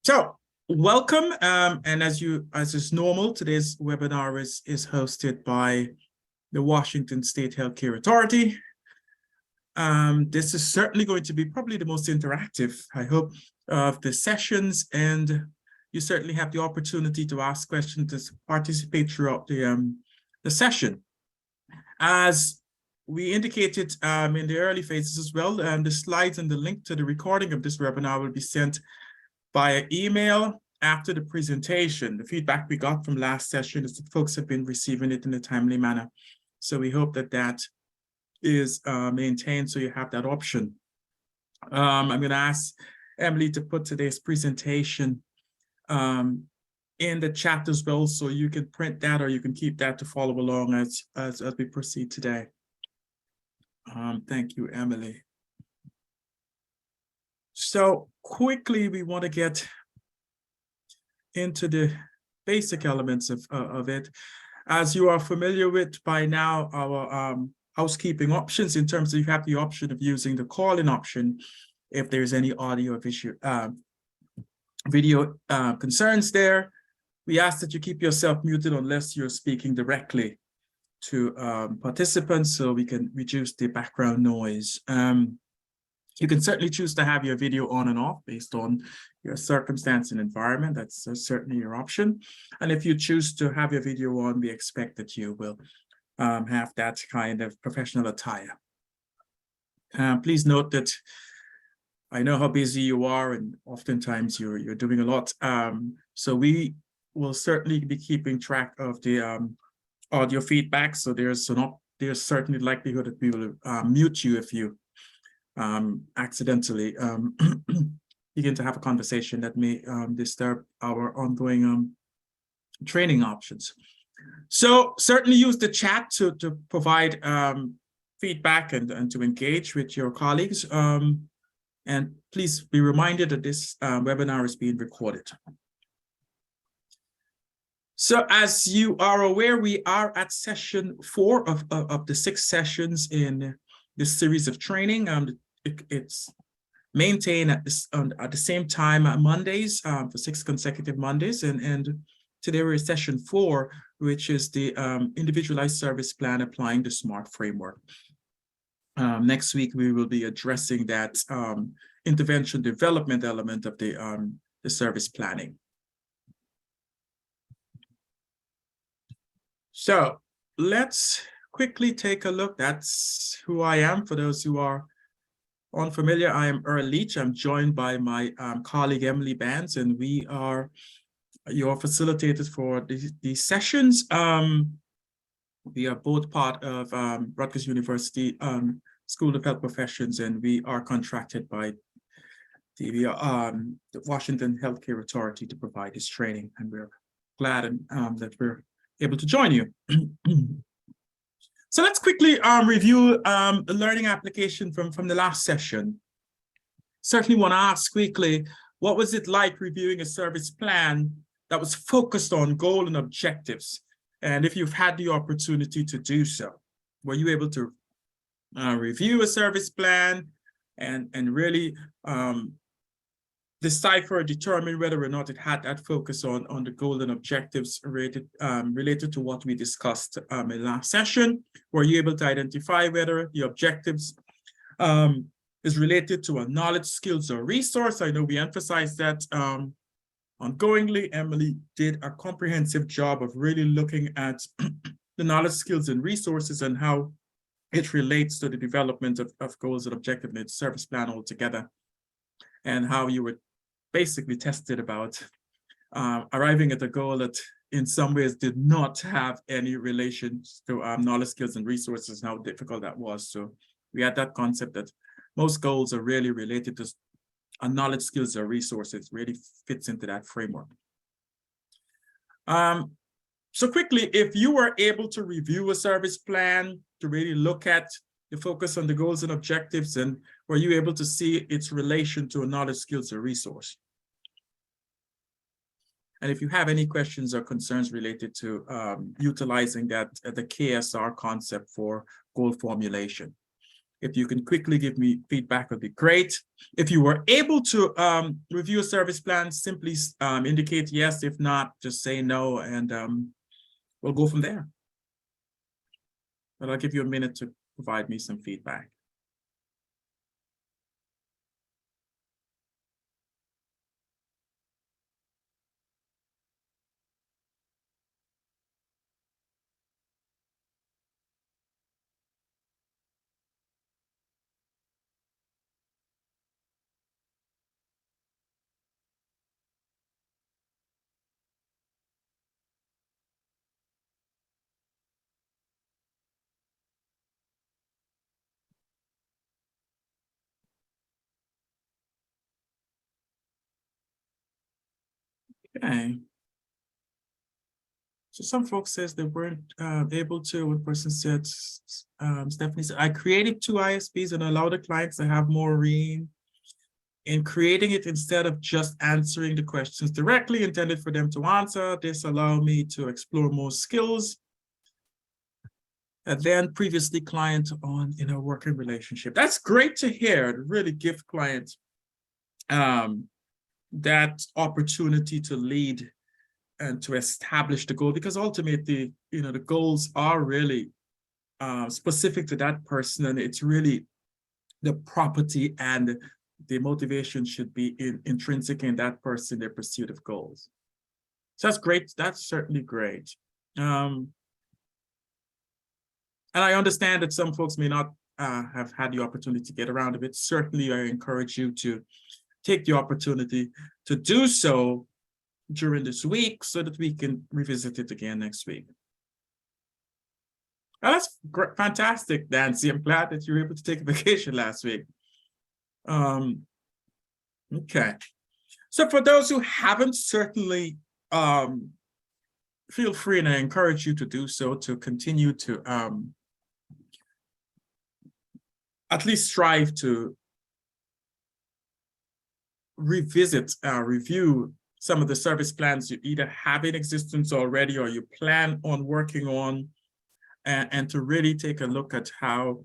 So welcome, and as is normal, today's webinar is hosted by the Washington State Healthcare Authority. This is certainly going to be probably the most interactive, I hope, of the sessions, and you certainly have the opportunity to ask questions, to participate throughout the session. As we indicated in the early phases as well, the slides and the link to the recording of this webinar will be sent via email after the presentation. The feedback we got from last session is that folks have been receiving it in a timely manner. So we hope that that is maintained, so you have that option. I'm going to ask Emily to put today's presentation in the chat as well, so you can print that or you can keep that to follow along as we proceed today. Thank you, Emily. So quickly, we want to get into the basic elements of it. As you are familiar with by now, our housekeeping options in terms of you have the option of using the call-in option if there's any audio or video concerns there. We ask that you keep yourself muted unless you're speaking directly to participants so we can reduce the background noise. You can certainly choose to have your video on and off based on your circumstance and environment. That's certainly your option. And if you choose to have your video on, we expect that you will have that kind of professional attire. Please note that I know how busy you are and oftentimes you're doing a lot. So we will certainly be keeping track of the audio feedback. So there's certainly likelihood that we will mute you if you accidentally begin to have a conversation that may disturb our ongoing training options. So certainly use the chat to provide feedback and to engage with your colleagues. And please be reminded that this webinar is being recorded. So as you are aware, we are at session 4 of the 6 sessions in this series of training. It's maintained at the same time Mondays for 6 consecutive Mondays, and today we're in session 4, which is the individualized service plan applying the SMART framework. Next week we will be addressing that intervention development element of the service planning. So let's quickly take a look. That's who I am. For those who are unfamiliar, I am Earl Leach. I'm joined by my colleague Emily Bands, and we are your facilitators for these sessions. We are both part of Rutgers University School of Health Professions, and we are contracted by the Washington Healthcare Authority to provide this training, and we're glad that we're able to join you. So let's quickly review the learning application from the last session. Certainly want to ask quickly, what was it like reviewing a service plan that was focused on goal and objectives? And if you've had the opportunity to do so, were you able to review a service plan and really decipher or determine whether or not it had that focus on the goal and objectives related to what we discussed in the last session? Were you able to identify whether the objectives is related to a knowledge, skills, or resource? I know we emphasized that ongoingly. Emily did a comprehensive job of really looking at the knowledge, skills, and resources and how it relates to the development of goals and objectives in the service plan altogether, and how you would basically tested about arriving at a goal that in some ways did not have any relation to knowledge, skills, and resources, and how difficult that was. So we had that concept that most goals are really related to knowledge, skills, or resources. Really fits into that framework. So quickly, if you were able to review a service plan to really look at the focus on the goals and objectives, and were you able to see its relation to a knowledge, skills, or resource? And if you have any questions or concerns related to utilizing that the KSR concept for goal formulation. If you can quickly give me feedback, would be great. If you were able to review a service plan, simply indicate yes. If not, just say no, and we'll go from there. But I'll give you a minute to provide me some feedback. Okay. So some folks says they weren't able to. One person said, Stephanie said, I created 2 ISPs and allowed the clients to have Maureen. In creating it, instead of just answering the questions directly intended for them to answer, this allowed me to explore more skills than previously client on in a working relationship. That's great to hear, to really give clients that opportunity to lead and to establish the goal, because ultimately, the goals are really specific to that person, and it's really the property and the motivation should be intrinsic in that person, their pursuit of goals. So that's great. That's certainly great. And I understand that some folks may not have had the opportunity to get around to it. Certainly, I encourage you to take the opportunity to do so during this week so that we can revisit it again next week. Well, that's fantastic, Nancy. I'm glad that you were able to take a vacation last week. Okay. So for those who haven't, certainly feel free, and I encourage you to do so, to continue to at least strive to review some of the service plans you either have in existence already or you plan on working on, and to really take a look at how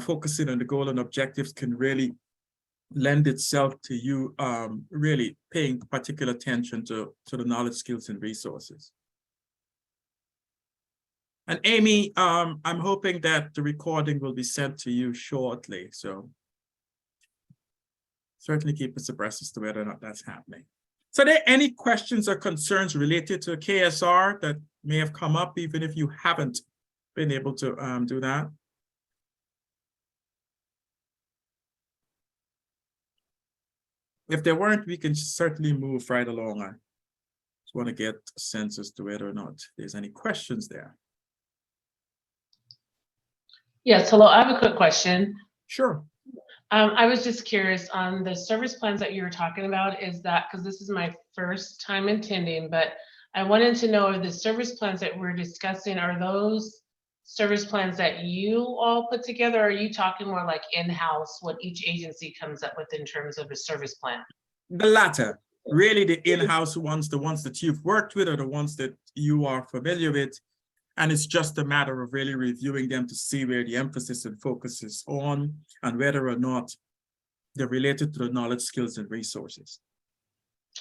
focusing on the goal and objectives can really lend itself to you really paying particular attention to the knowledge, skills, and resources. And Amy, I'm hoping that the recording will be sent to you shortly, so certainly keep us abreast as to whether or not that's happening. So are there any questions or concerns related to KSR that may have come up, even if you haven't been able to do that? If there weren't, we can certainly move right along. I just want to get a sense as to whether or not there's any questions there. Yes, hello, I have a quick question. Sure. I was just curious on the service plans that you were talking about, is that, because this is my first time attending, but I wanted to know if the service plans that we're discussing, are those service plans that you all put together? Or are you talking more like in-house, what each agency comes up with in terms of a service plan? The latter, really the in-house ones, the ones that you've worked with, or the ones that you are familiar with. And it's just a matter of really reviewing them to see where the emphasis and focus is on, and whether or not they're related to the knowledge, skills, and resources.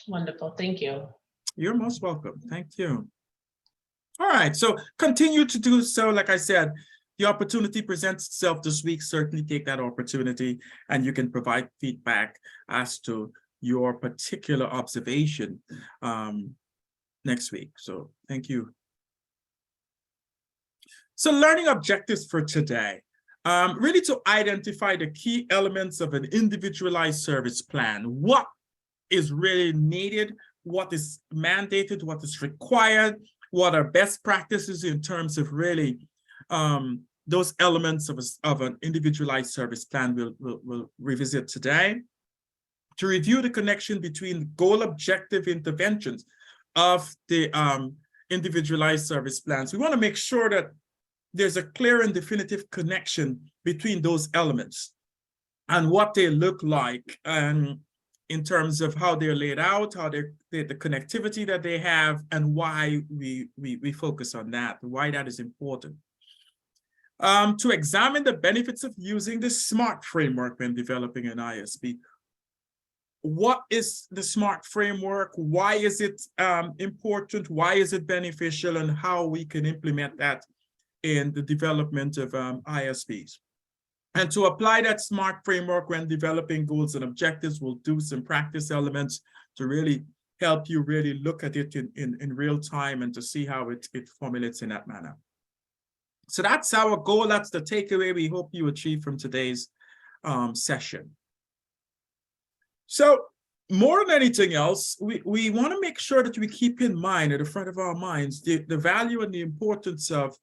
Wonderful, thank you. You're most welcome. Thank you. All right, so continue to do so. Like I said, the opportunity presents itself this week. Certainly take that opportunity, and you can provide feedback as to your particular observation next week. So thank you. So learning objectives for today, really to identify the key elements of an individualized service plan. What is really needed, what is mandated, what is required, what are best practices in terms of really those elements of an individualized service plan we'll revisit today. To review the connection between goal objective interventions of the individualized service plans. We want to make sure that there's a clear and definitive connection between those elements and what they look like, and in terms of how they're laid out, how the connectivity that they have, and why we focus on that, why that is important. To examine the benefits of using the SMART framework when developing an ISP. What is the SMART framework? Why is it important? Why is it beneficial? And how we can implement that in the development of ISPs. And to apply that SMART framework when developing goals and objectives, we'll do some practice elements to really help you really look at it in real time and to see how it formulates in that manner. So that's our goal. That's the takeaway we hope you achieve from today's session. So more than anything else, we want to make sure that we keep in mind at the front of our minds the value and the importance of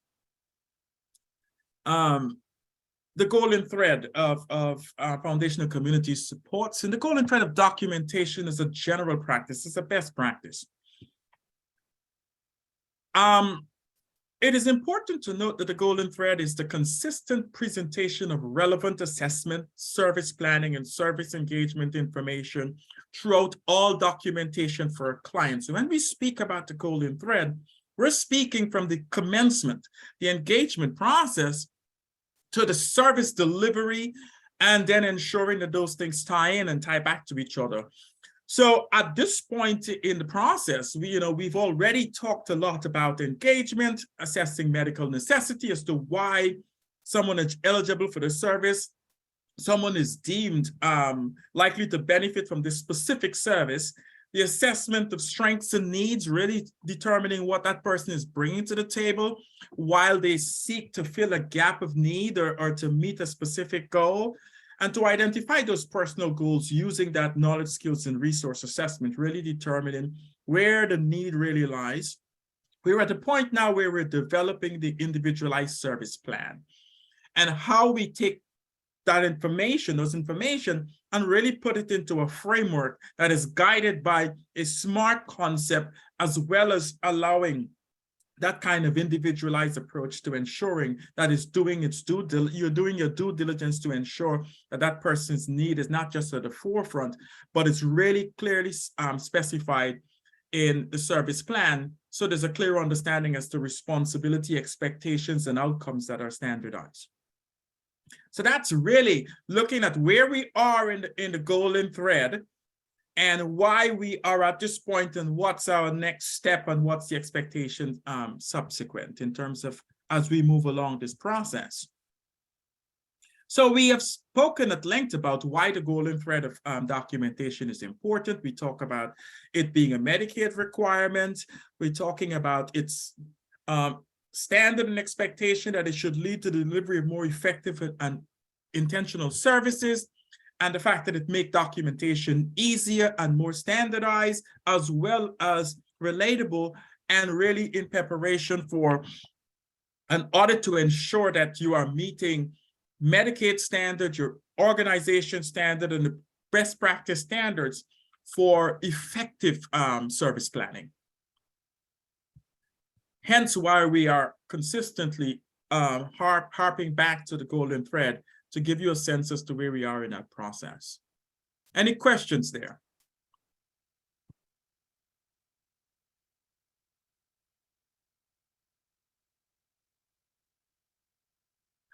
the golden thread of foundational community supports, and the golden thread of documentation is a general practice. It's a best practice. It is important to note that the golden thread is the consistent presentation of relevant assessment, service planning, and service engagement information throughout all documentation for our clients. So when we speak about the golden thread, we're speaking from the commencement, the engagement process, to the service delivery, and then ensuring that those things tie in and tie back to each other. So at this point in the process, we've already talked a lot about engagement, assessing medical necessity as to why someone is eligible for the service, someone is deemed likely to benefit from this specific service, the assessment of strengths and needs, really determining what that person is bringing to the table while they seek to fill a gap of need or to meet a specific goal, and to identify those personal goals using that knowledge, skills, and resource assessment, really determining where the need really lies. We're at the point now where we're developing the individualized service plan and how we take that information, and really put it into a framework that is guided by a SMART concept, as well as allowing that kind of individualized approach to ensuring that you're doing your due diligence to ensure that that person's need is not just at the forefront, but it's really clearly specified in the service plan. So there's a clear understanding as to responsibility, expectations, and outcomes that are standardized. So that's really looking at where we are in the golden thread and why we are at this point and what's our next step and what's the expectation subsequent in terms of as we move along this process. So we have spoken at length about why the golden thread of documentation is important. We talk about it being a Medicaid requirement. We're talking about its standard and expectation that it should lead to the delivery of more effective and intentional services, and the fact that it makes documentation easier and more standardized, as well as relatable, and really in preparation for an audit to ensure that you are meeting Medicaid standard, your organization standard, and the best practice standards for effective service planning. Hence why we are consistently harping back to the golden thread to give you a sense as to where we are in that process. Any questions there?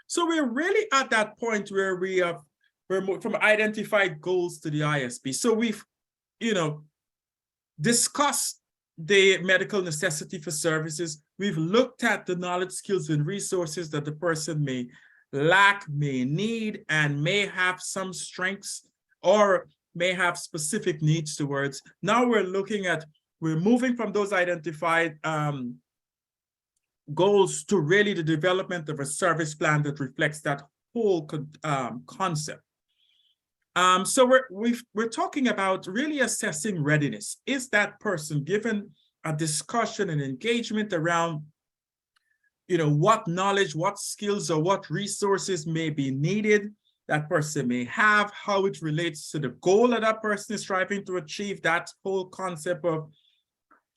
So we're really at that point where we're from identified goals to the ISP. So we've, discussed the medical necessity for services. We've looked at the knowledge, skills, and resources that the person may lack, may need, and may have some strengths or may have specific needs towards. Now we're moving from those identified goals to really the development of a service plan that reflects that whole concept. So we're talking about really assessing readiness. Is that person given a discussion and engagement around, what knowledge, what skills, or what resources may be needed that person may have, how it relates to the goal that that person is striving to achieve, that whole concept of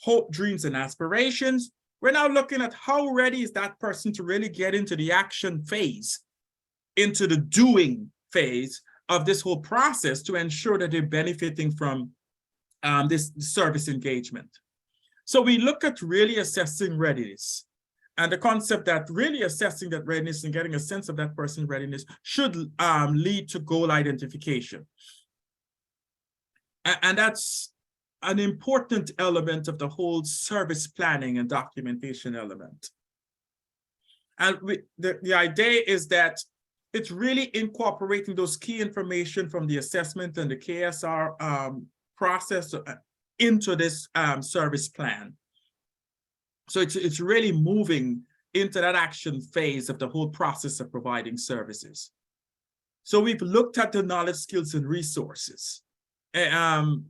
hope, dreams, and aspirations. We're now looking at how ready is that person to really get into the action phase, into the doing phase of this whole process to ensure that they're benefiting from this service engagement. So we look at really assessing readiness. And the concept that really assessing that readiness and getting a sense of that person's readiness should lead to goal identification. And that's an important element of the whole service planning and documentation element. And the idea is that it's really incorporating those key information from the assessment and the KSR process into this service plan. So it's really moving into that action phase of the whole process of providing services. So we've looked at the knowledge, skills, and resources, and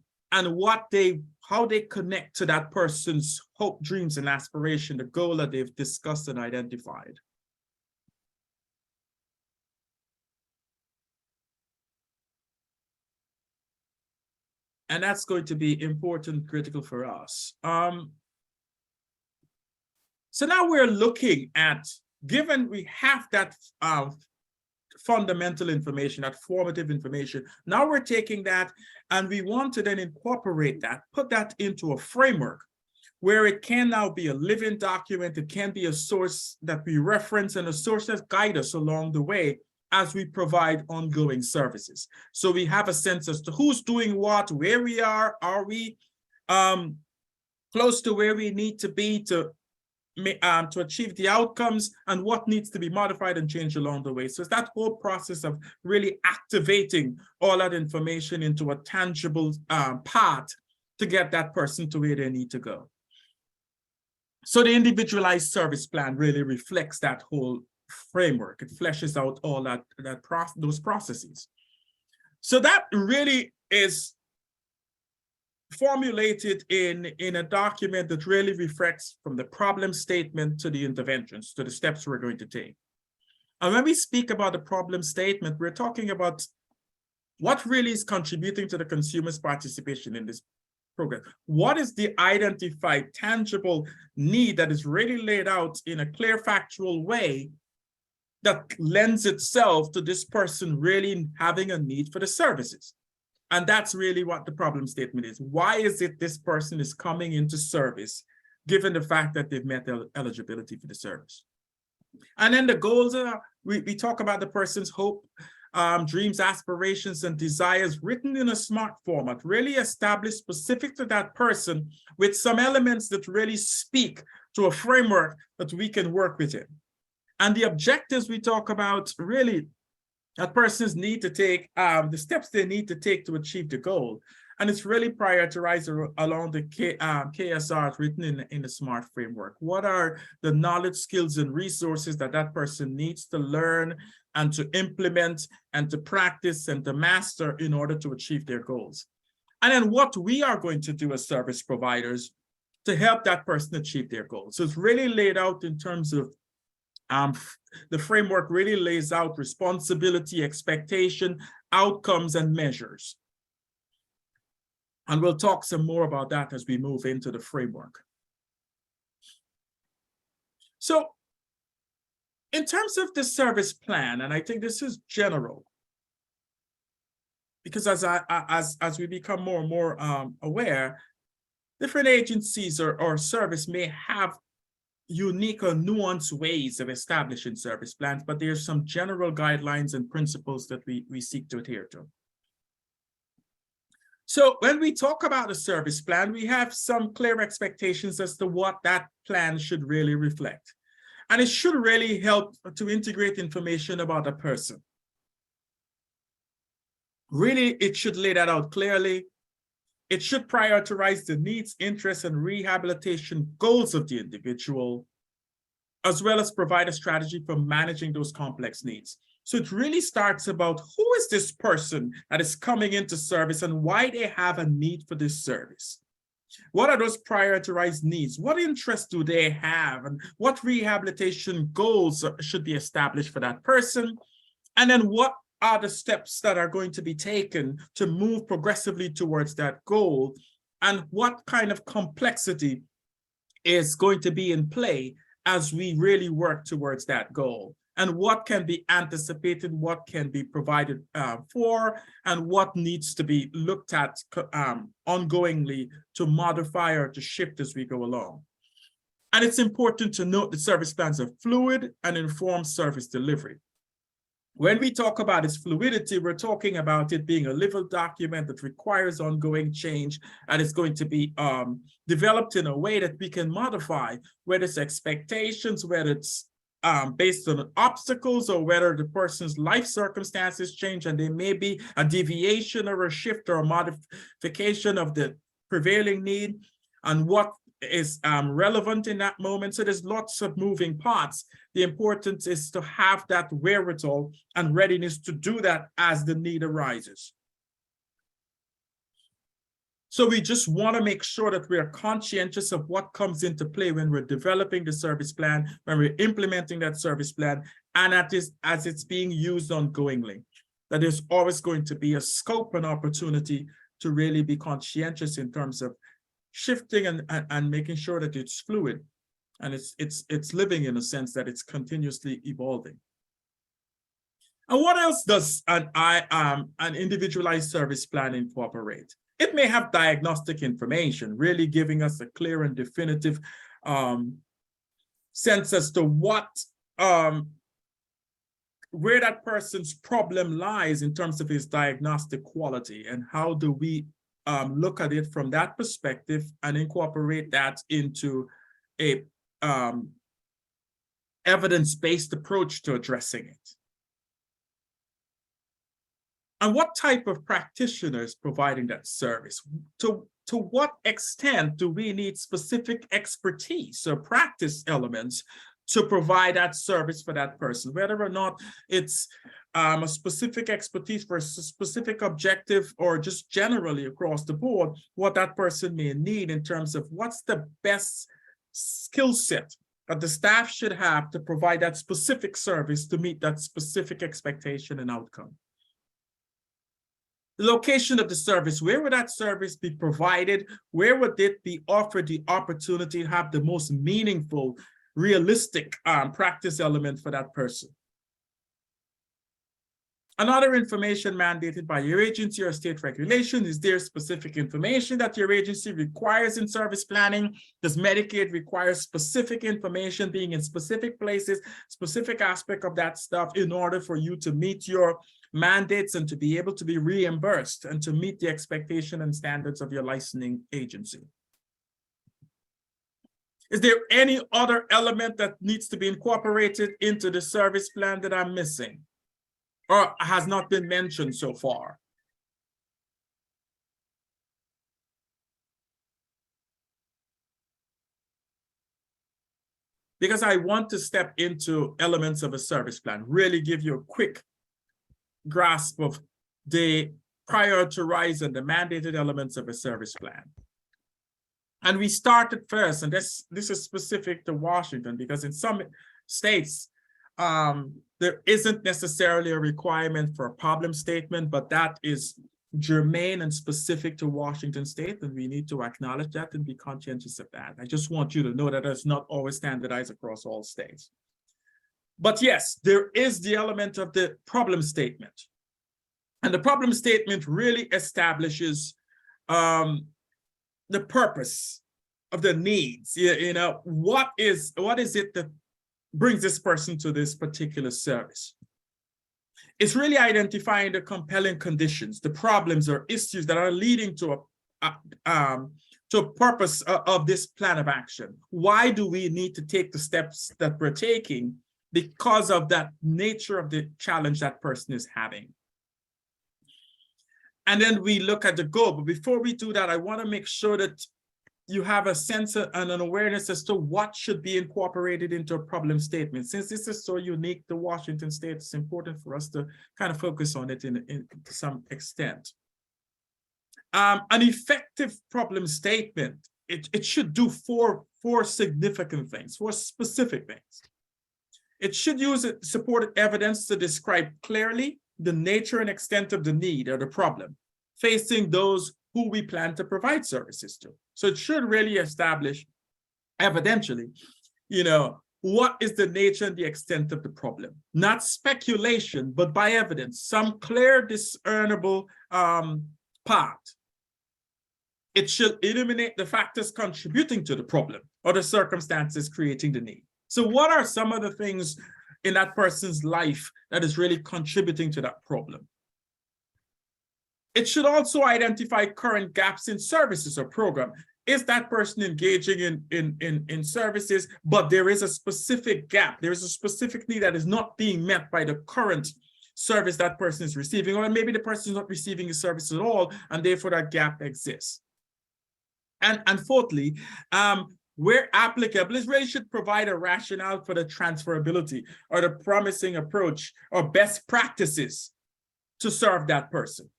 how they connect to that person's hope, dreams, and aspiration, the goal that they've discussed and identified. And that's going to be important, critical for us. So now we're looking at, given we have that fundamental information, that formative information, now we're taking that and we want to then incorporate that, put that into a framework where it can now be a living document. It can be a source that we reference and a source that guides us along the way as we provide ongoing services. So we have a sense as to who's doing what, where we are we close to where we need to be to achieve the outcomes, and what needs to be modified and changed along the way. So it's that whole process of really activating all that information into a tangible path to get that person to where they need to go. So the individualized service plan really reflects that whole framework. It fleshes out all those processes. So that really is formulated in a document that really reflects from the problem statement to the interventions, to the steps we're going to take. And when we speak about the problem statement, we're talking about what really is contributing to the consumer's participation in this program. What is the identified, tangible need that is really laid out in a clear, factual way that lends itself to this person really having a need for the services? And that's really what the problem statement is. Why is it this person is coming into service, given the fact that they've met their eligibility for the service? And then the goals are, we talk about the person's hope, dreams, aspirations, and desires written in a SMART format, really established specific to that person with some elements that really speak to a framework that we can work within. And the objectives we talk about really that persons need to take, the steps they need to take to achieve the goal. And it's really prioritized along the KSRs written in the SMART framework. What are the knowledge, skills, and resources that that person needs to learn and to implement and to practice and to master in order to achieve their goals? And then what we are going to do as service providers to help that person achieve their goals. So it's really laid out in terms of the framework really lays out responsibility, expectation, outcomes, and measures. And we'll talk some more about that as we move into the framework. So in terms of the service plan, and I think this is general, because as we become more and more aware, different agencies or service may have unique or nuanced ways of establishing service plans, but there's some general guidelines and principles that we seek to adhere to. So when we talk about a service plan, we have some clear expectations as to what that plan should really reflect. And it should really help to integrate information about a person. Really, it should lay that out clearly. It should prioritize the needs, interests, and rehabilitation goals of the individual, as well as provide a strategy for managing those complex needs. So it really starts about who is this person that is coming into service and why they have a need for this service. What are those prioritized needs? What interests do they have? And what rehabilitation goals should be established for that person? And then what are the steps that are going to be taken to move progressively towards that goal? And what kind of complexity is going to be in play as we really work towards that goal? And what can be anticipated, what can be provided for, and what needs to be looked at ongoingly to modify or to shift as we go along. And it's important to note that service plans are fluid and inform service delivery. When we talk about its fluidity, we're talking about it being a living document that requires ongoing change, and it's going to be developed in a way that we can modify, whether it's expectations, whether it's based on obstacles, or whether the person's life circumstances change and there may be a deviation or a shift or a modification of the prevailing need and what is relevant in that moment. So there's lots of moving parts. The importance is to have that wherewithal and readiness to do that as the need arises. So we just want to make sure that we are conscientious of what comes into play when we're developing the service plan, when we're implementing that service plan, and as it's being used ongoingly. That there's always going to be a scope and opportunity to really be conscientious in terms of shifting and making sure that it's fluid and it's living in a sense that it's continuously evolving. And what else does an individualized service plan incorporate? It may have diagnostic information, really giving us a clear and definitive sense as to what where that person's problem lies in terms of his diagnostic quality, and how do we look at it from that perspective and incorporate that into a evidence-based approach to addressing it. And what type of practitioners providing that service? To what extent do we need specific expertise or practice elements to provide that service for that person, whether or not it's a specific expertise for a specific objective or just generally across the board, what that person may need in terms of what's the best skill set that the staff should have to provide that specific service to meet that specific expectation and outcome. The location of the service, where would that service be provided? Where would it be offered the opportunity to have the most meaningful, realistic practice element for that person? Another information mandated by your agency or state regulation. Is there specific information that your agency requires in service planning? Does Medicaid require specific information being in specific places, specific aspect of that stuff in order for you to meet your mandates and to be able to be reimbursed and to meet the expectation and standards of your licensing agency? Is there any other element that needs to be incorporated into the service plan that I'm missing or has not been mentioned so far? Because I want to step into elements of a service plan, really give you a quick grasp of the prioritized and the mandated elements of a service plan. And we started first, and this is specific to Washington, because in some states, there isn't necessarily a requirement for a problem statement, but that is germane and specific to Washington state, and we need to acknowledge that and be conscientious of that. I just want you to know that it's not always standardized across all states. But yes, there is the element of the problem statement. And the problem statement really establishes the purpose of the needs. You know, what is it that brings this person to this particular service? It's really identifying the compelling conditions, the problems or issues that are leading to a purpose of this plan of action. Why do we need to take the steps that we're taking? Because of that nature of the challenge that person is having. And then we look at the goal. But before we do that, I want to make sure that you have a sense and an awareness as to what should be incorporated into a problem statement. Since this is so unique to Washington state, it's important for us to kind of focus on it to some extent. An effective problem statement, it should do four significant things, four specific things. It should use supported evidence to describe clearly the nature and extent of the need or the problem facing those who we plan to provide services to. So it should really establish evidentially, you know, what is the nature and the extent of the problem? Not speculation, but by evidence, some clear, discernible path. It should illuminate the factors contributing to the problem or the circumstances creating the need. So what are some of the things in that person's life that is really contributing to that problem? It should also identify current gaps in services or program. Is that person engaging in services, but there is a specific gap, there is a specific need that is not being met by the current service that person is receiving, or maybe the person is not receiving a service at all, and therefore that gap exists. And fourthly, where applicable, it really should provide a rationale for the transferability or the promising approach or best practices to serve that person.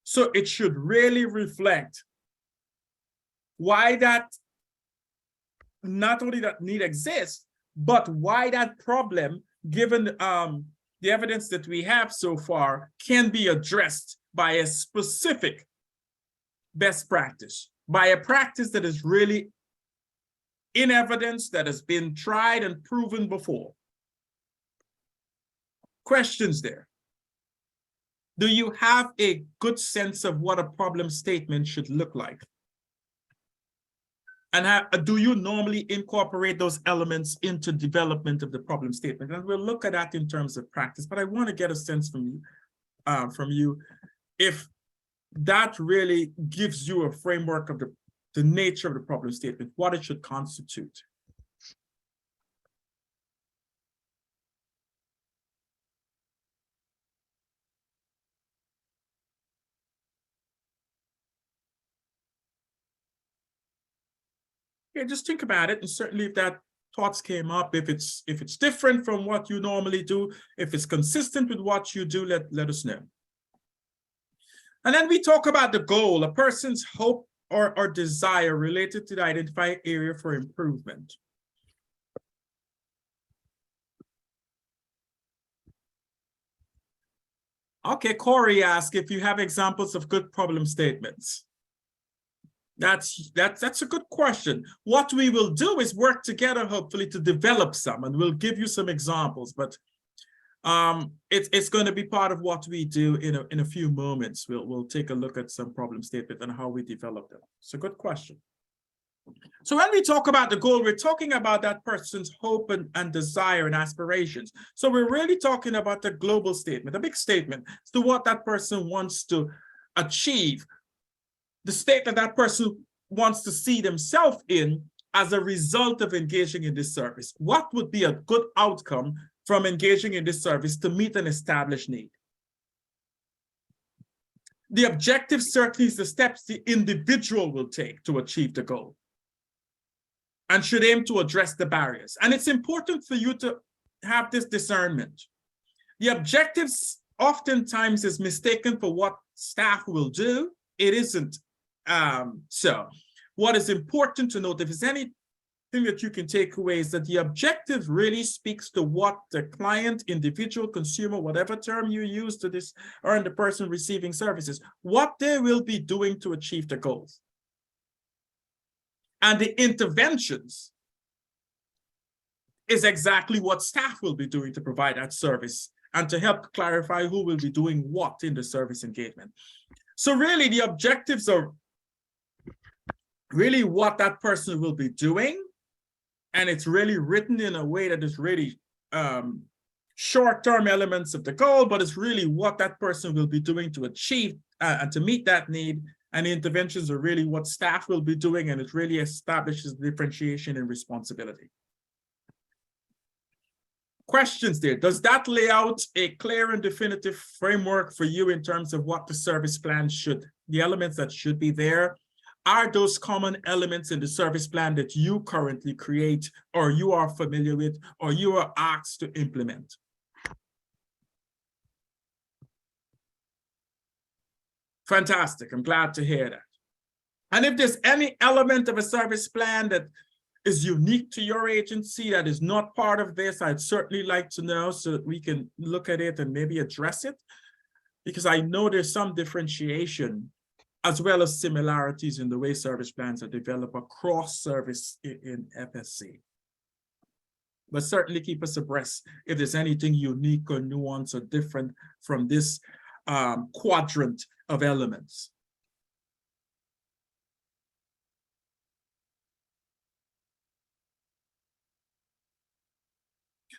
So it should really reflect why that, not only that need exists, but why that problem, given the evidence that we have so far, can be addressed by a specific best practice, by a practice that is really in evidence, that has been tried and proven before. Questions there? Do you have a good sense of what a problem statement should look like? And do you normally incorporate those elements into development of the problem statement? And we'll look at that in terms of practice, but I want to get a sense from you if that really gives you a framework of the nature of the problem statement, what it should constitute. Yeah, just think about it, and certainly if that thoughts came up, if it's different from what you normally do, if it's consistent with what you do, let us know. And then we talk about the goal, a person's hope or desire related to the identified area for improvement. Okay, Corey asked if you have examples of good problem statements. That's a good question. What we will do is work together, hopefully, to develop some, and we'll give you some examples, but it's going to be part of what we do in a few moments. We'll take a look at some problem statement and how we develop them. It's a good question. So when we talk about the goal, we're talking about that person's hope and desire and aspirations. So we're really talking about the global statement, a big statement as to what that person wants to achieve, the state that that person wants to see themselves in as a result of engaging in this service. What would be a good outcome from engaging in this service to meet an established need? The objective certainly is the steps the individual will take to achieve the goal and should aim to address the barriers. And it's important for you to have this discernment. The objectives oftentimes is mistaken for what staff will do. It isn't so. What is important to note, if there's anything that you can take away, is that the objective really speaks to what the client, individual, consumer, whatever term you use to this, or the person receiving services, what they will be doing to achieve the goals. And the interventions is exactly what staff will be doing to provide that service and to help clarify who will be doing what in the service engagement. So really the objectives are really what that person will be doing, and it's really written in a way that is really short-term elements of the goal, but it's really what that person will be doing to achieve and to meet that need. And the interventions are really what staff will be doing, and it really establishes differentiation and responsibility. Questions there. Does that lay out a clear and definitive framework for you in terms of what the service plan should, the elements that should be there? Are those common elements in the service plan that you currently create, or you are familiar with, or you are asked to implement? Fantastic. I'm glad to hear that. And if there's any element of a service plan that is unique to your agency that is not part of this, I'd certainly like to know so that we can look at it and maybe address it, because I know there's some differentiation as well as similarities in the way service plans are developed across service in FSC. But certainly keep us abreast if there's anything unique or nuanced or different from this quadrant of elements.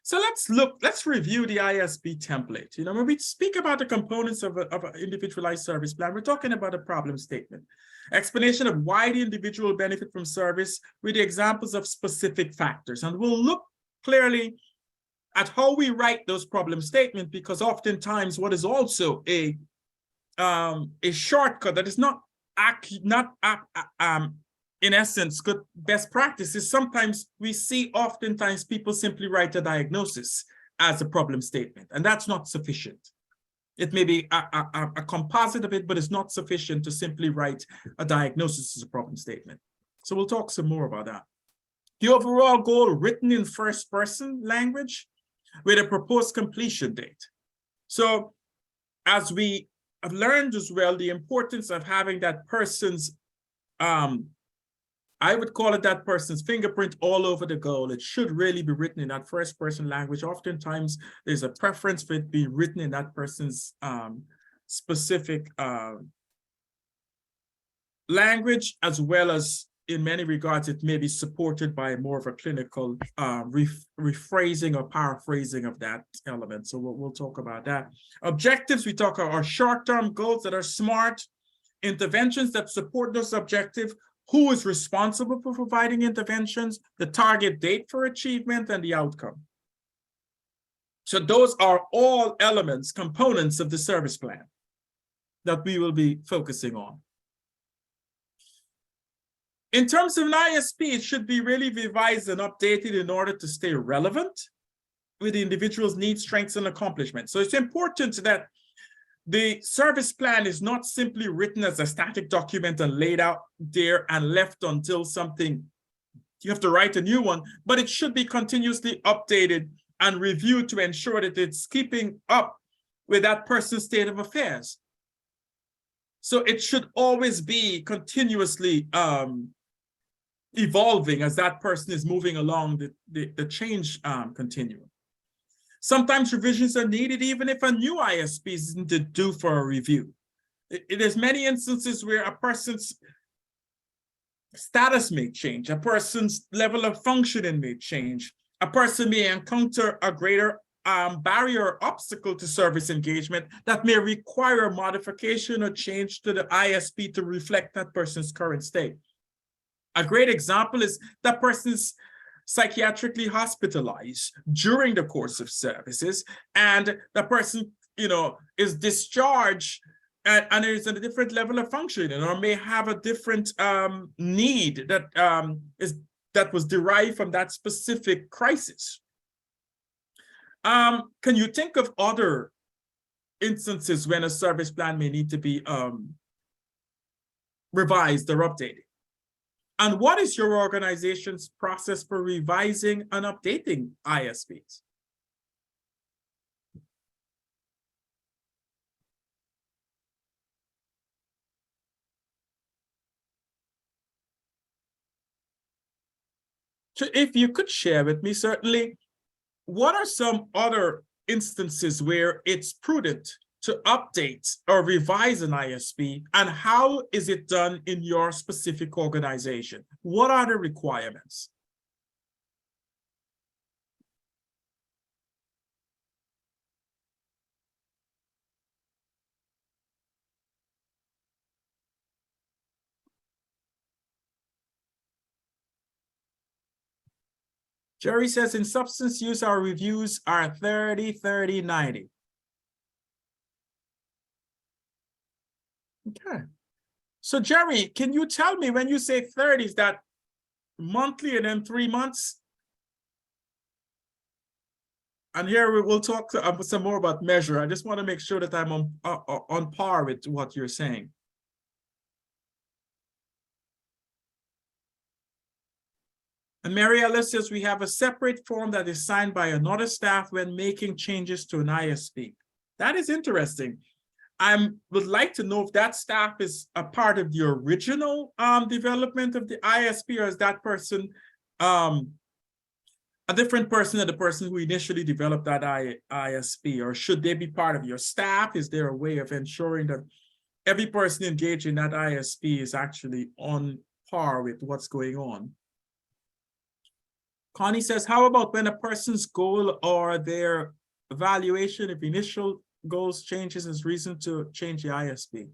So let's review the ISP template. You know, when we speak about the components of an individualized service plan, we're talking about a problem statement, explanation of why the individual benefit from service with the examples of specific factors. And we'll look clearly at how we write those problem statements, because oftentimes what is also a shortcut that is not in essence, good best practice is sometimes we see oftentimes people simply write a diagnosis as a problem statement, and that's not sufficient. It may be a composite of it, but it's not sufficient to simply write a diagnosis as a problem statement. So we'll talk some more about that. The overall goal written in first person language with a proposed completion date. So as we have learned as well, the importance of having that person's I would call it that person's fingerprint all over the goal. It should really be written in that first person language. Oftentimes, there's a preference for it being written in that person's specific language, as well as in many regards, it may be supported by more of a clinical rephrasing or paraphrasing of that element. So we'll talk about that. Objectives, we talk about short-term goals that are smart, interventions that support those objectives, who is responsible for providing interventions, the target date for achievement, and the outcome. So those are all elements, components of the service plan that we will be focusing on. In terms of an ISP, it should be really revised and updated in order to stay relevant with the individual's needs, strengths, and accomplishments. So it's important that the service plan is not simply written as a static document and laid out there and left until something, you have to write a new one, but it should be continuously updated and reviewed to ensure that it's keeping up with that person's state of affairs. So it should always be continuously evolving as that person is moving along the change continuum. Sometimes revisions are needed even if a new ISP isn't due for a review. There's many instances where a person's status may change, a person's level of functioning may change, a person may encounter a greater barrier or obstacle to service engagement that may require a modification or change to the ISP to reflect that person's current state. A great example is that person's psychiatrically hospitalized during the course of services, and the person, you know, is discharged and is at a different level of functioning, or may have a different need that was derived from that specific crisis. Can you think of other instances when a service plan may need to be revised or updated? And what is your organization's process for revising and updating ISPs? So if you could share with me, certainly, what are some other instances where it's prudent to update or revise an ISP, and how is it done in your specific organization? What are the requirements? Jerry says, in substance use, our reviews are 30, 30, 90. Okay. So Jerry, can you tell me, when you say 30, is that monthly and then 3 months? And here we will talk some more about measure. I just want to make sure that I'm on par with what you're saying. And Mary Alice says, we have a separate form that is signed by another staff when making changes to an ISP. That is interesting. I would like to know if that staff is a part of the original development of the ISP, or is that person a different person than the person who initially developed that ISP, or should they be part of your staff? Is there a way of ensuring that every person engaged in that ISP is actually on par with what's going on? Connie says, how about when a person's goal or their evaluation of initial goals changes as reason to change the ISP?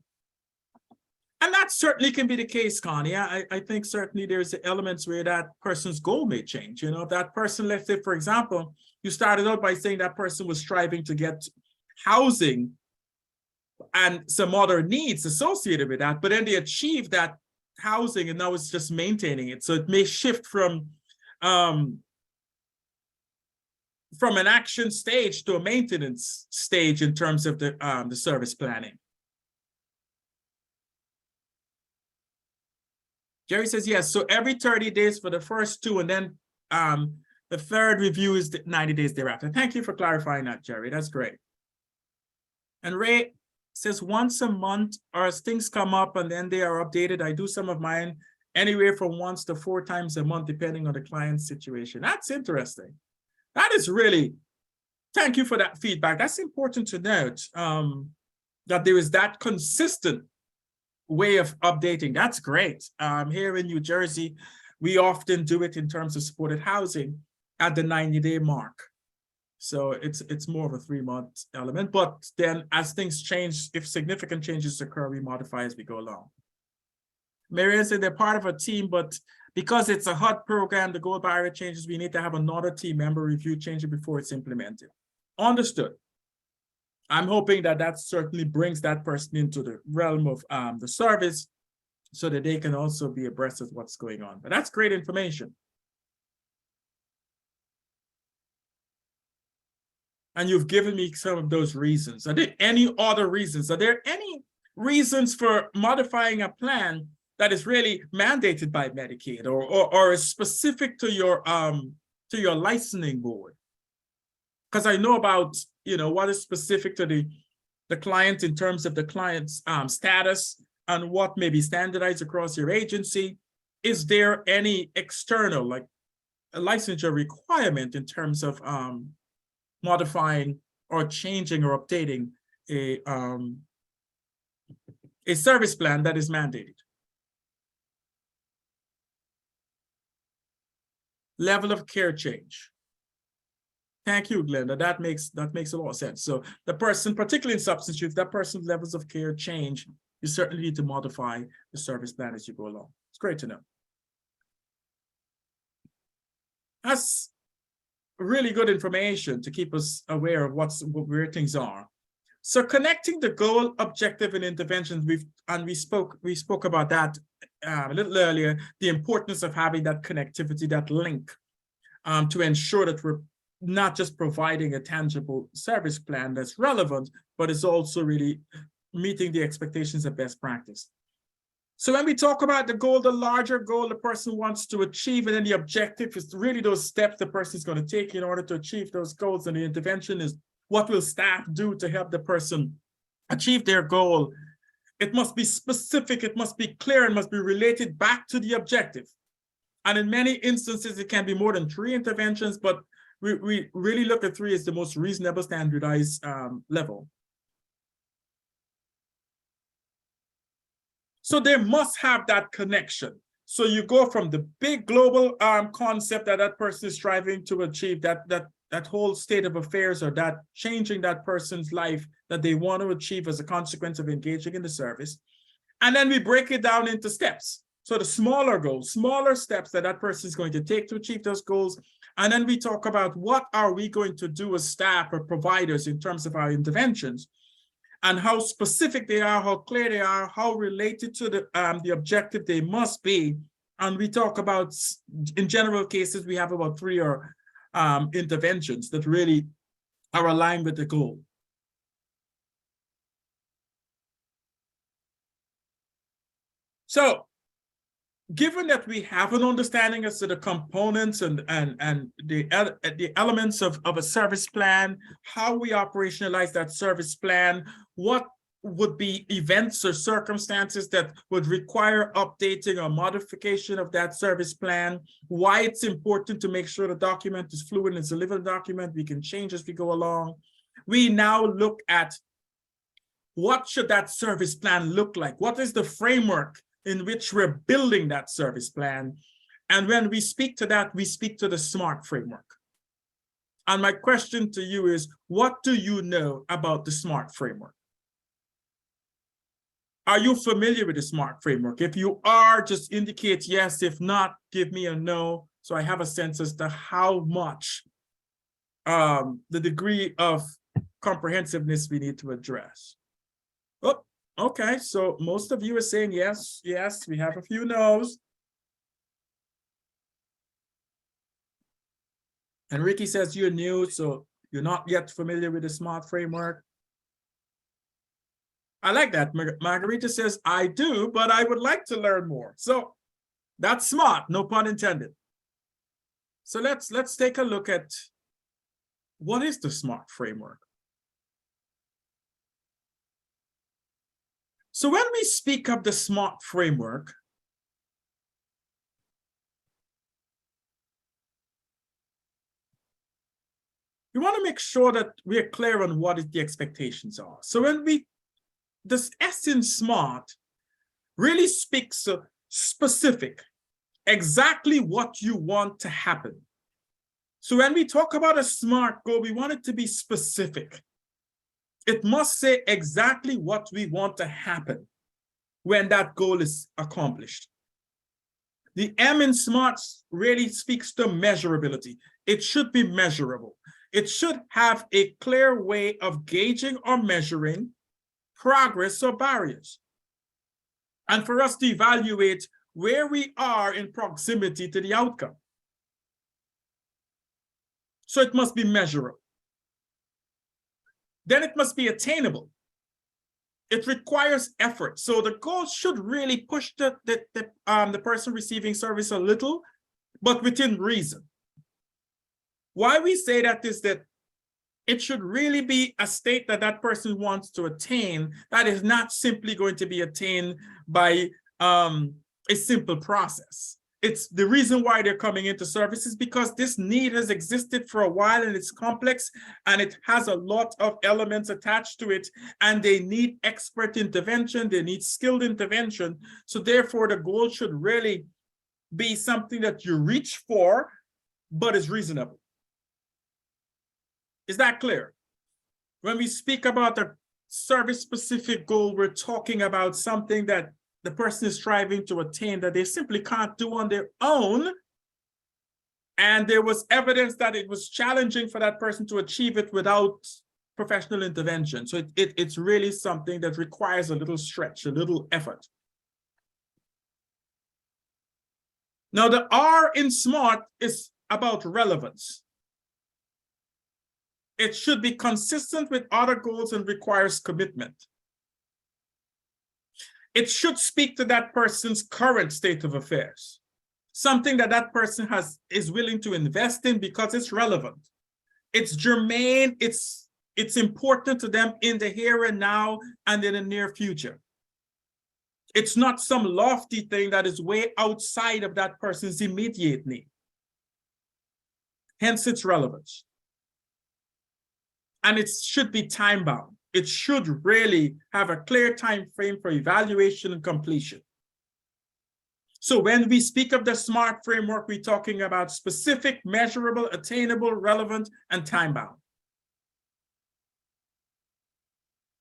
And that certainly can be the case, Connie. I think certainly there's elements where that person's goal may change. You know, if that person, let's say, for example, you started out by saying that person was striving to get housing and some other needs associated with that, but then they achieved that housing and now it's just maintaining it. So it may shift from an action stage to a maintenance stage in terms of the service planning. Jerry says, yes, so every 30 days for the first two, and then the third review is 90 days thereafter. Thank you for clarifying that, Jerry. That's great. And Ray says once a month, or as things come up and then they are updated, I do some of mine anywhere from once to 4 times a month, depending on the client's situation. That's interesting. That is really, thank you for that feedback. That's important to note, that there is that consistent way of updating. That's great. Here in New Jersey, we often do it in terms of supported housing at the 90-day mark. So it's more of a 3-month element, but then as things change, if significant changes occur, we modify as we go along. Marianne said they're part of a team, but because it's a HUD program, the goal barrier changes, we need to have another team member review change it before it's implemented. Understood. I'm hoping that that certainly brings that person into the realm of the service so that they can also be abreast of what's going on. But that's great information. And you've given me some of those reasons. Are there any other reasons? Are there any reasons for modifying a plan that is really mandated by Medicaid or is specific to your licensing board? Because I know about, you know, what is specific to the client in terms of the client's status and what may be standardized across your agency. Is there any external, like a licensure requirement in terms of modifying or changing or updating a service plan that is mandated? Level of care change. Thank you, Glenda. That makes a lot of sense. So the person, particularly in substance use, that person's levels of care change, you certainly need to modify the service plan as you go along. It's great to know. That's really good information to keep us aware of where things are. So connecting the goal, objective, and interventions, we spoke about that a little earlier, the importance of having that connectivity, that link, to ensure that we're not just providing a tangible service plan that's relevant, but it's also really meeting the expectations of best practice. So when we talk about the goal, the larger goal the person wants to achieve, and then the objective is really those steps the person is going to take in order to achieve those goals, and the intervention is what will staff do to help the person achieve their goal. It must be specific, it must be clear, and must be related back to the objective. And in many instances, it can be more than 3 interventions, but we really look at 3 as the most reasonable standardized level. So they must have that connection. So you go from the big global concept that person is striving to achieve, that whole state of affairs, or that changing that person's life that they want to achieve as a consequence of engaging in the service. And then we break it down into steps. So the smaller goals, smaller steps that person is going to take to achieve those goals. And then we talk about what are we going to do as staff or providers in terms of our interventions, and how specific they are, how clear they are, how related to the objective they must be. And we talk about, in general cases, we have about 3 or interventions that really are aligned with the goal. So given that we have an understanding as to the components and the elements of a service plan, how we operationalize that service plan, what would be events or circumstances that would require updating or modification of that service plan, why it's important to make sure the document is fluid and it's a living document, we can change as we go along. We now look at what should that service plan look like? What is the framework in which we're building that service plan? And when we speak to that, we speak to the SMART framework. And my question to you is, what do you know about the SMART framework? Are you familiar with the SMART framework? If you are, just indicate yes. If not, give me a no, so I have a sense as to how much the degree of comprehensiveness we need to address. Oh, okay, so most of you are saying yes, yes, we have a few no's. And Ricky says you're new, so you're not yet familiar with the SMART framework. I like that. Margarita says, I do, but I would like to learn more. So that's smart, no pun intended. So let's take a look at what is the SMART framework. So when we speak of the SMART framework, we want to make sure that we are clear on what the expectations are. So when this S in SMART really speaks specific, exactly what you want to happen. So when we talk about a SMART goal, we want it to be specific. It must say exactly what we want to happen when that goal is accomplished. The M in SMART really speaks to measurability. It should be measurable. It should have a clear way of gauging or measuring progress or barriers. And for us to evaluate where we are in proximity to the outcome. So it must be measurable. Then it must be attainable. It requires effort. So the goal should really push the person receiving service a little, but within reason. Why we say that is that it should really be a state that that person wants to attain that is not simply going to be attained by a simple process. It's the reason why they're coming into service is because this need has existed for a while and it's complex and it has a lot of elements attached to it and they need expert intervention, they need skilled intervention. So therefore the goal should really be something that you reach for, but is reasonable. Is that clear? When we speak about a service-specific goal, we're talking about something that the person is striving to attain that they simply can't do on their own. And there was evidence that it was challenging for that person to achieve it without professional intervention. So it's really something that requires a little stretch, a little effort. Now, the R in SMART is about relevance. It should be consistent with other goals and requires commitment. It should speak to that person's current state of affairs, something that that person is willing to invest in because it's relevant. It's germane, it's important to them in the here and now and in the near future. It's not some lofty thing that is way outside of that person's immediate need. Hence its relevance. And it should be time-bound. It should really have a clear time frame for evaluation and completion. So when we speak of the SMART framework, we're talking about specific, measurable, attainable, relevant, and time-bound.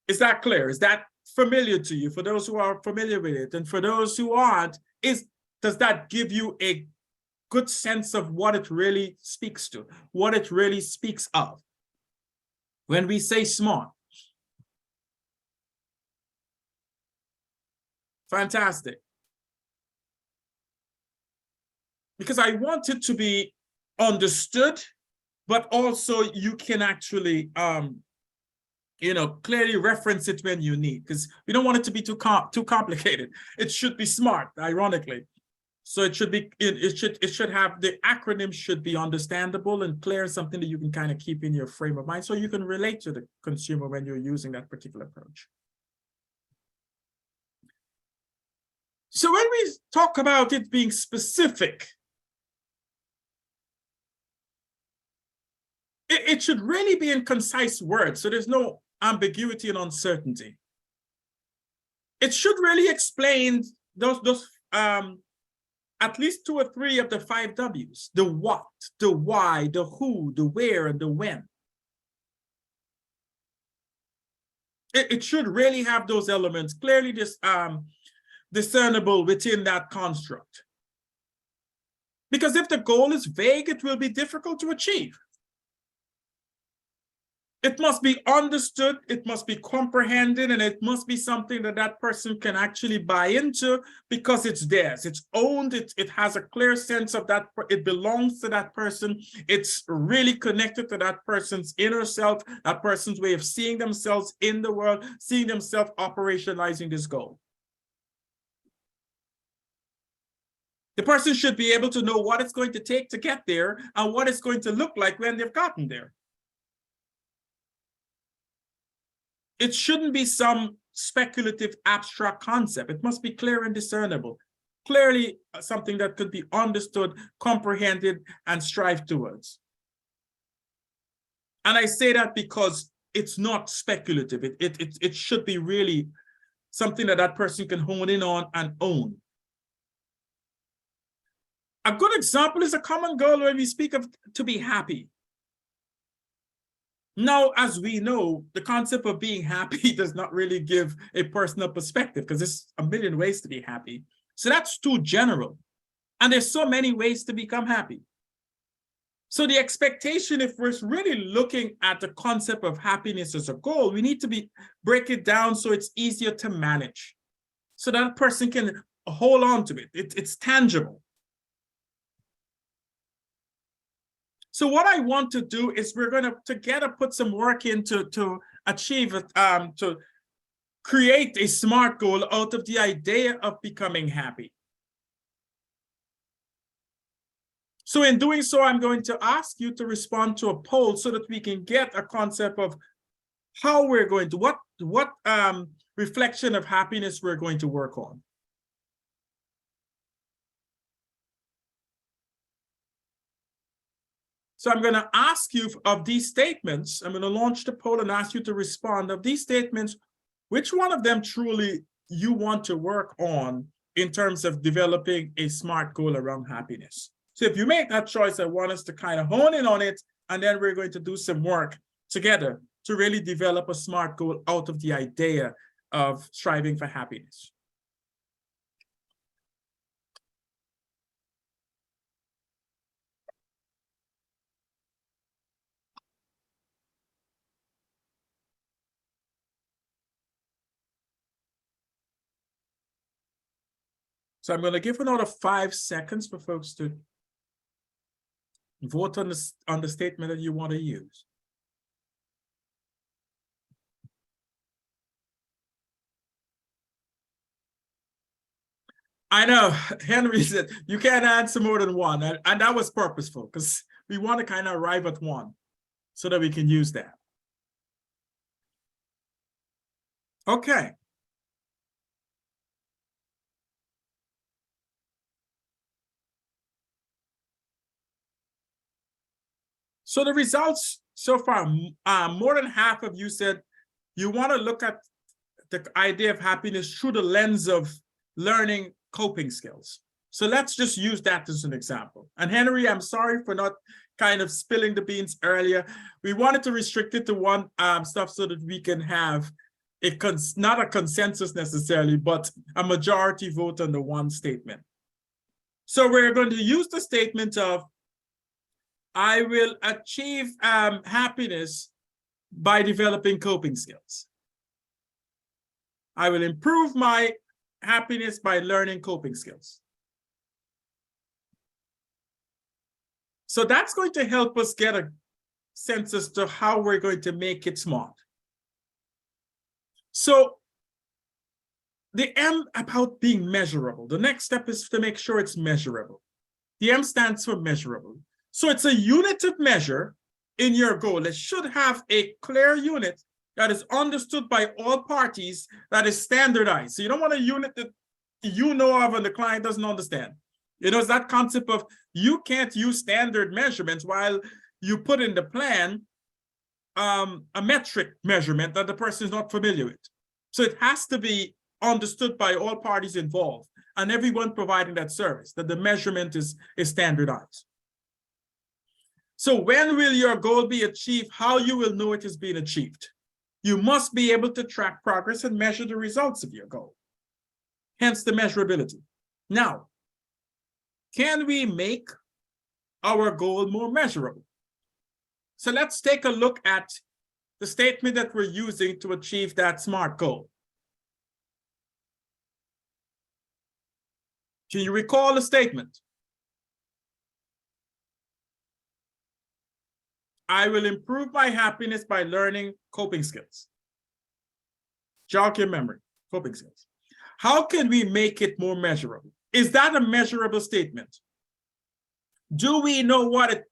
Is that clear? Is that familiar to you? For those who are familiar with it, and for those who aren't, does that give you a good sense of what it really speaks to, what it really speaks of? When we say SMART. Fantastic. Because I want it to be understood, but also you can actually, clearly reference it when you need, because we don't want it to be too complicated. It should be SMART, ironically. So it should be, it should have, the acronym should be understandable and clear, something that you can kind of keep in your frame of mind so you can relate to the consumer when you're using that particular approach. So when we talk about it being specific, it should really be in concise words, so there's no ambiguity and uncertainty. It should really explain those at least 2 or 3 of the 5 W's: the what, the why, the who, the where, and the when. It should really have those elements clearly discernible within that construct. Because if the goal is vague, it will be difficult to achieve. It must be understood, it must be comprehended, and it must be something that that person can actually buy into because it's theirs, it's owned, it has a clear sense of that, it belongs to that person, it's really connected to that person's inner self, that person's way of seeing themselves in the world, seeing themselves operationalizing this goal. The person should be able to know what it's going to take to get there and what it's going to look like when they've gotten there. It shouldn't be some speculative abstract concept. It must be clear and discernible, clearly something that could be understood, comprehended, and strived towards. And I say that because it's not speculative. It should be really something that that person can hone in on and own. A good example is a common goal when we speak of to be happy. Now, as we know, the concept of being happy does not really give a personal perspective because there's a million ways to be happy. So that's too general. And there's so many ways to become happy. So the expectation, if we're really looking at the concept of happiness as a goal, we need to break it down so it's easier to manage, so that person can hold on to it. It's tangible. So what I want to do is we're going to together put some work into to achieve it, to create a SMART goal out of the idea of becoming happy. So in doing so, I'm going to ask you to respond to a poll so that we can get a concept of how we're going to, what reflection of happiness we're going to work on. So I'm going to ask you of these statements, I'm going to launch the poll and ask you to respond of these statements, which one of them truly you want to work on in terms of developing a SMART goal around happiness. So if you make that choice, I want us to kind of hone in on it, and then we're going to do some work together to really develop a SMART goal out of the idea of striving for happiness. So I'm going to give another 5 seconds for folks to vote on the statement that you want to use. I know Henry said you can't answer more than one, and that was purposeful because we want to kind of arrive at one so that we can use that. Okay. So the results so far, more than half of you said you want to look at the idea of happiness through the lens of learning coping skills. So let's just use that as an example. And Henry, I'm sorry for not kind of spilling the beans earlier. We wanted to restrict it to one stuff so that we can have not a consensus necessarily, but a majority vote on the one statement. So we're going to use the statement of, I will achieve happiness by developing coping skills. I will improve my happiness by learning coping skills. So that's going to help us get a sense as to how we're going to make it SMART. So the M about being measurable. The next step is to make sure it's measurable. The M stands for measurable. So it's a unit of measure in your goal. It should have a clear unit that is understood by all parties, that is standardized. So you don't want a unit that you know of and the client doesn't understand. You know, it's that concept of you can't use standard measurements while you put in the plan a metric measurement that the person is not familiar with. So it has to be understood by all parties involved. and everyone providing that service, that the measurement is standardized. So when will your goal be achieved? How you will know it is being achieved? You must be able to track progress and measure the results of your goal. Hence the measurability. Now, can we make our goal more measurable? So let's take a look at the statement that we're using to achieve that SMART goal. Can you recall the statement? I will improve my happiness by learning coping skills. Jog your memory, coping skills. How can we make it more measurable? Is that a measurable statement? Do we know what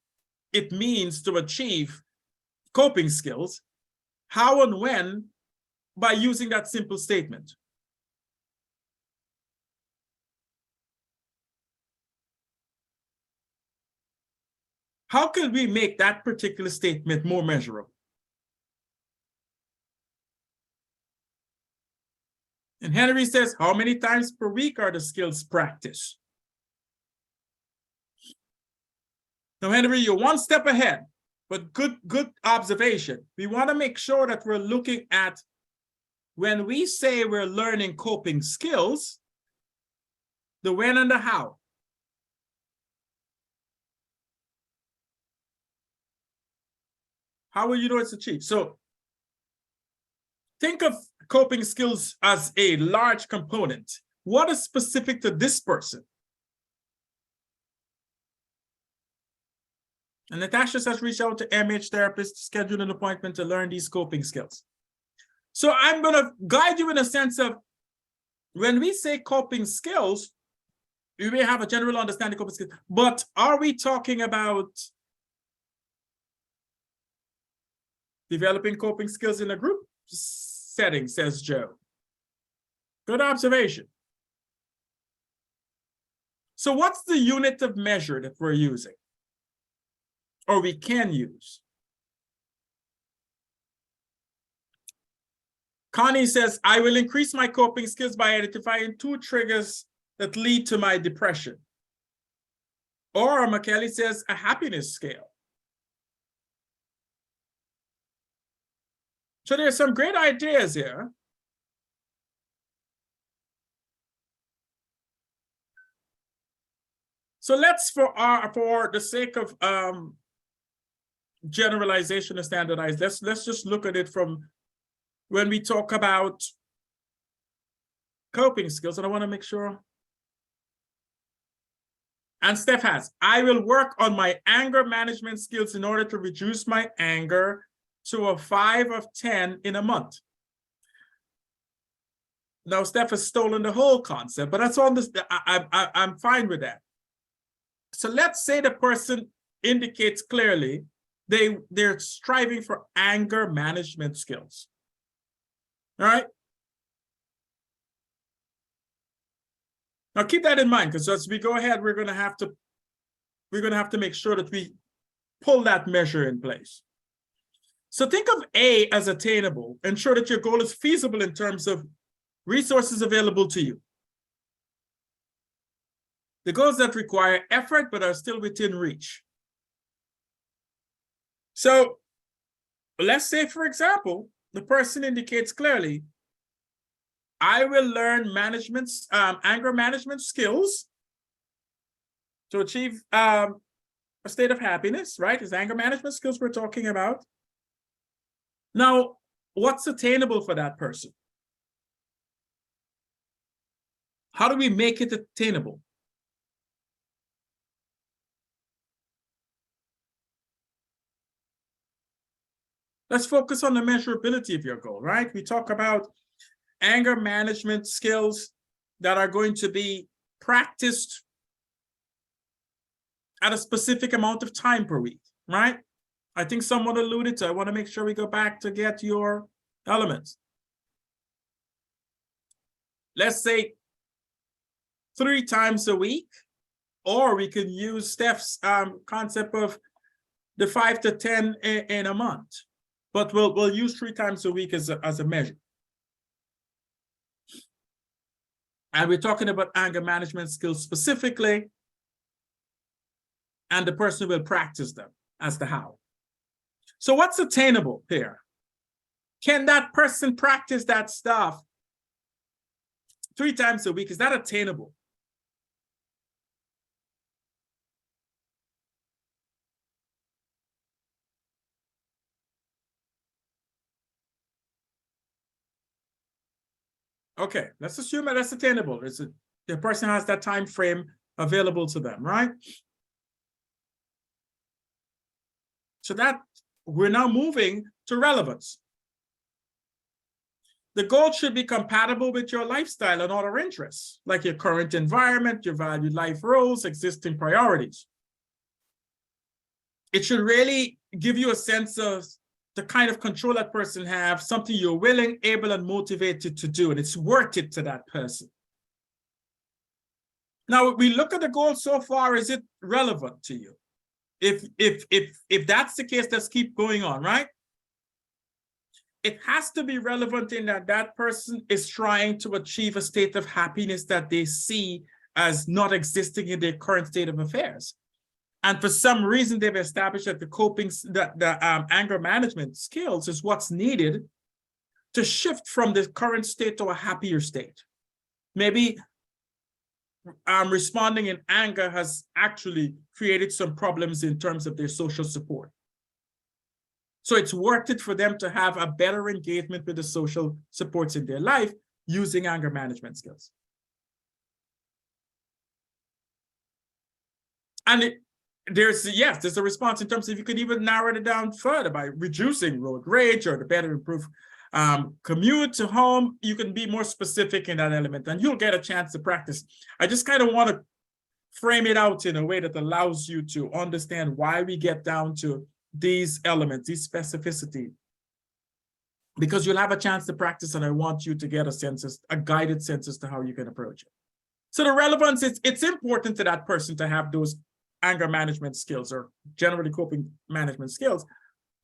it means to achieve coping skills? How and when? By using that simple statement. How can we make that particular statement more measurable? And Henry says, how many times per week are the skills practiced? Now, Henry, you're one step ahead, but good observation. We want to make sure that we're looking at when we say we're learning coping skills, the when and the how. How will you know it's achieved? So think of coping skills as a large component. What is specific to this person? And Natasha says, reach out to MH therapists to schedule an appointment to learn these coping skills. So I'm going to guide you in a sense of when we say coping skills, you may have a general understanding of coping skills, but are we talking about developing coping skills in a group setting, says Joe. Good observation. So what's the unit of measure that we're using? Or we can use? Connie says, I will increase my coping skills by identifying 2 triggers that lead to my depression. Or McKelly says, a happiness scale. So there's some great ideas here. So let's, for the sake of generalization and standardized, let's just look at it from when we talk about coping skills, and I want to make sure. And Steph has, I will work on my anger management skills in order to reduce my anger to a 5 of 10 in a month. Now, Steph has stolen the whole concept, but that's on this. I'm fine with that. So let's say the person indicates clearly they're striving for anger management skills. All right. Now keep that in mind, because as we go ahead, we're going to have to make sure that we pull that measure in place. So think of A as attainable. Ensure that your goal is feasible in terms of resources available to you. The goals that require effort but are still within reach. So let's say, for example, the person indicates clearly, I will learn anger management skills to achieve a state of happiness, right? It's anger management skills we're talking about. Now, what's attainable for that person? How do we make it attainable? Let's focus on the measurability of your goal, right? We talk about anger management skills that are going to be practiced at a specific amount of time per week, right? I think someone alluded to, I want to make sure we go back to get your elements. Let's say 3 times a week, or we can use Steph's concept of the 5 to 10 in a month, but we'll use 3 times a week as a measure. And we're talking about anger management skills specifically, and the person will practice them as the how. So what's attainable here? Can that person practice that stuff 3 times a week? Is that attainable? Okay, let's assume that that's attainable. The person has that time frame available to them, right? So that we're now moving to relevance. The goal should be compatible with your lifestyle and other interests, like your current environment, your valued life roles, existing priorities. It should really give you a sense of the kind of control that person has, something you're willing, able, and motivated to do, and it's worth it to that person. Now, we look at the goal so far, is it relevant to you? If that's the case, let's keep going on, right? It has to be relevant in that that person is trying to achieve a state of happiness that they see as not existing in their current state of affairs. And for some reason, they've established that the anger management skills is what's needed to shift from the current state to a happier state. Maybe responding in anger has actually created some problems in terms of their social support. So it's worth it for them to have a better engagement with the social supports in their life using anger management skills. And there's a response in terms of, you could even narrow it down further by reducing road rage or to better improve commute to home. You can be more specific in that element and you'll get a chance to practice. I just kind of want to frame it out in a way that allows you to understand why we get down to these elements, these specificity, because you'll have a chance to practice and I want you to get a guided sense as to how you can approach it. So the relevance, it's important to that person to have those anger management skills or generally coping management skills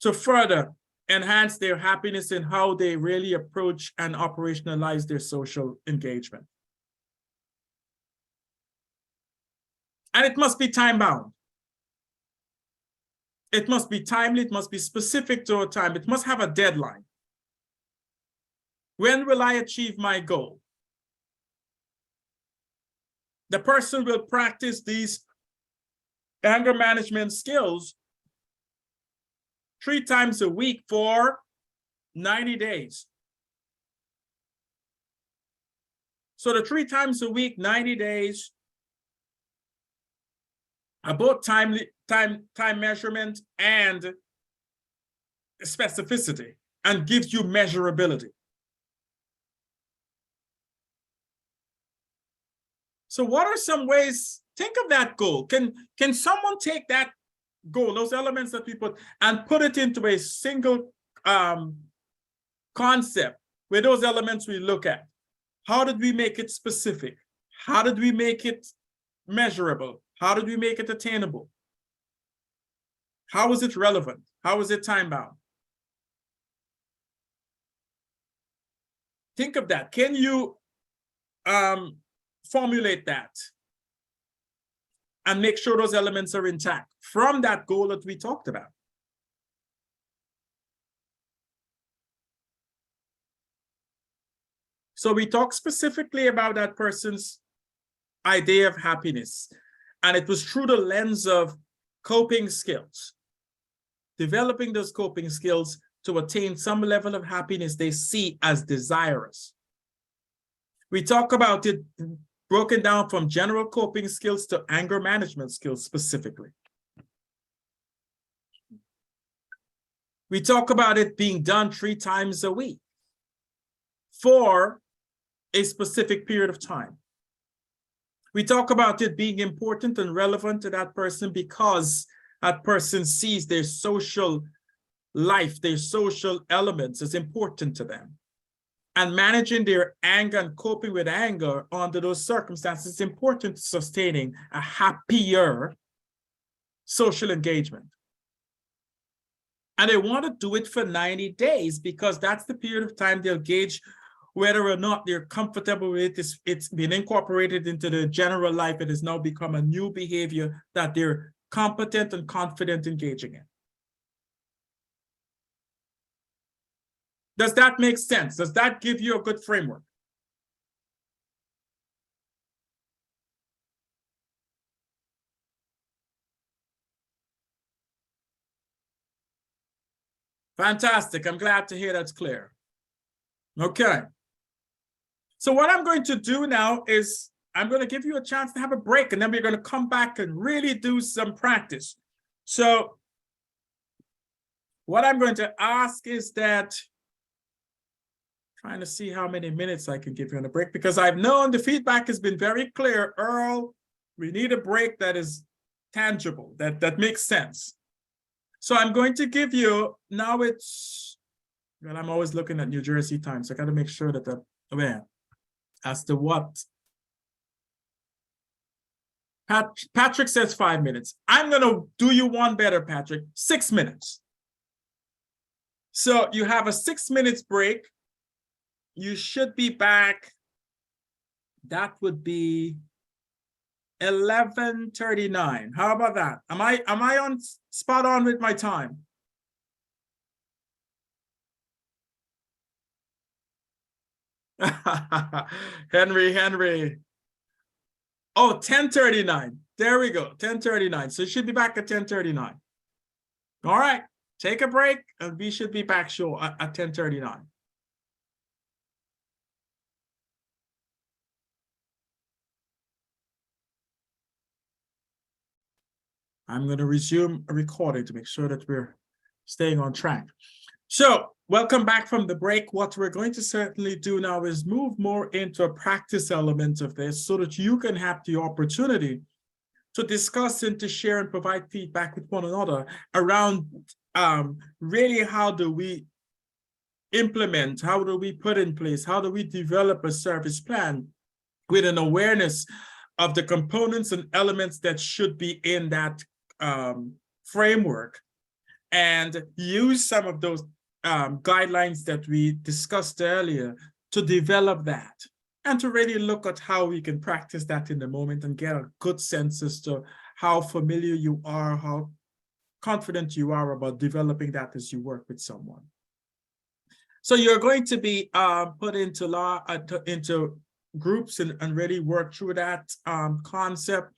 to further enhance their happiness in how they really approach and operationalize their social engagement. And it must be time-bound. It must be timely, it must be specific to a time, it must have a deadline. When will I achieve my goal? The person will practice these anger management skills 3 times a week for 90 days. So the 3 times a week, 90 days, about time measurement and specificity, and gives you measurability. So what are some ways? Think of that goal. Can someone take that goal, those elements that we put, and put it into a single concept where those elements we look at? How did we make it specific? How did we make it measurable? How did we make it attainable? How is it relevant? How is it time-bound? Think of that. Can you formulate that and make sure those elements are intact from that goal that we talked about? So we talked specifically about that person's idea of happiness, and it was through the lens of coping skills, developing those coping skills to attain some level of happiness they see as desirous. We talk about it broken down from general coping skills to anger management skills specifically. We talk about it being done 3 times a week for a specific period of time. We talk about it being important and relevant to that person because that person sees their social life, their social elements as important to them. And managing their anger and coping with anger under those circumstances is important to sustaining a happier social engagement. And they want to do it for 90 days because that's the period of time they'll gauge whether or not they're comfortable with it, it's been incorporated into their general life. It has now become a new behavior that they're competent and confident engaging in. Does that make sense? Does that give you a good framework? Fantastic. I'm glad to hear that's clear. Okay. So what I'm going to do now is I'm going to give you a chance to have a break, and then we're going to come back and really do some practice. So what I'm going to ask is that, trying to see how many minutes I can give you on a break, because I've known the feedback has been very clear. Earl, we need a break that is tangible, that makes sense. So I'm going to give you, now it's, well, I'm always looking at New Jersey time, so I got to make sure that I'm aware as to what. Patrick says 5 minutes. I'm going to do you one better, Patrick, 6 minutes. So you have a 6 minutes break. You should be back. That would be 11:39. How about that? Am I on spot on with my time? Henry. Oh, 10:39. There we go. 10:39. So it should be back at 10:39. All right. Take a break, and we should be back sure at 10:39. I'm going to resume a recording to make sure that we're staying on track. So welcome back from the break. What we're going to certainly do now is move more into a practice element of this so that you can have the opportunity to discuss and to share and provide feedback with one another around really how do we implement, how do we put in place, how do we develop a service plan with an awareness of the components and elements that should be in that framework, and use some of those guidelines that we discussed earlier to develop that, and to really look at how we can practice that in the moment and get a good sense as to how familiar you are, how confident you are about developing that as you work with someone. So you're going to be put into groups and really work through that concept.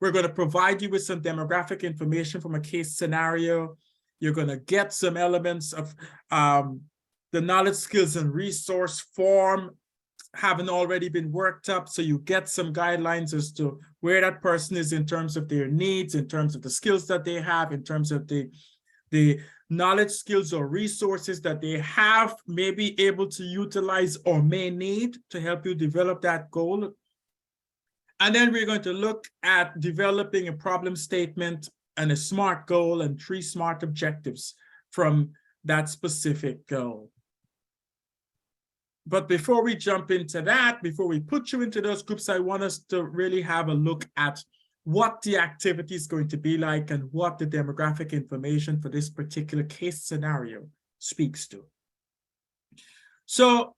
We're going to provide you with some demographic information from a case scenario. You're going to get some elements of the knowledge, skills, and resource form having already been worked up. So you get some guidelines as to where that person is in terms of their needs, in terms of the skills that they have, in terms of the knowledge, skills, or resources that they have, may be able to utilize or may need to help you develop that goal. And then we're going to look at developing a problem statement and a SMART goal and 3 SMART objectives from that specific goal. But before we jump into that, before we put you into those groups, I want us to really have a look at what the activity is going to be like and what the demographic information for this particular case scenario speaks to. So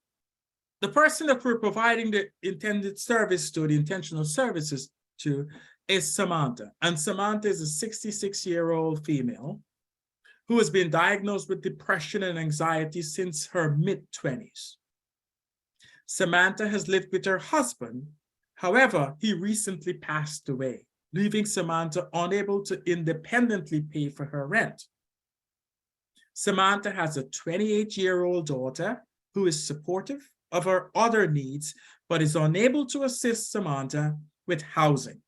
the person that we're providing the intended service to, the intentional services to, is Samantha. And Samantha is a 66-year-old female who has been diagnosed with depression and anxiety since her mid-20s. Samantha has lived with her husband. However, he recently passed away, leaving Samantha unable to independently pay for her rent. Samantha has a 28-year-old daughter who is supportive of her other needs, but is unable to assist Samantha with housing.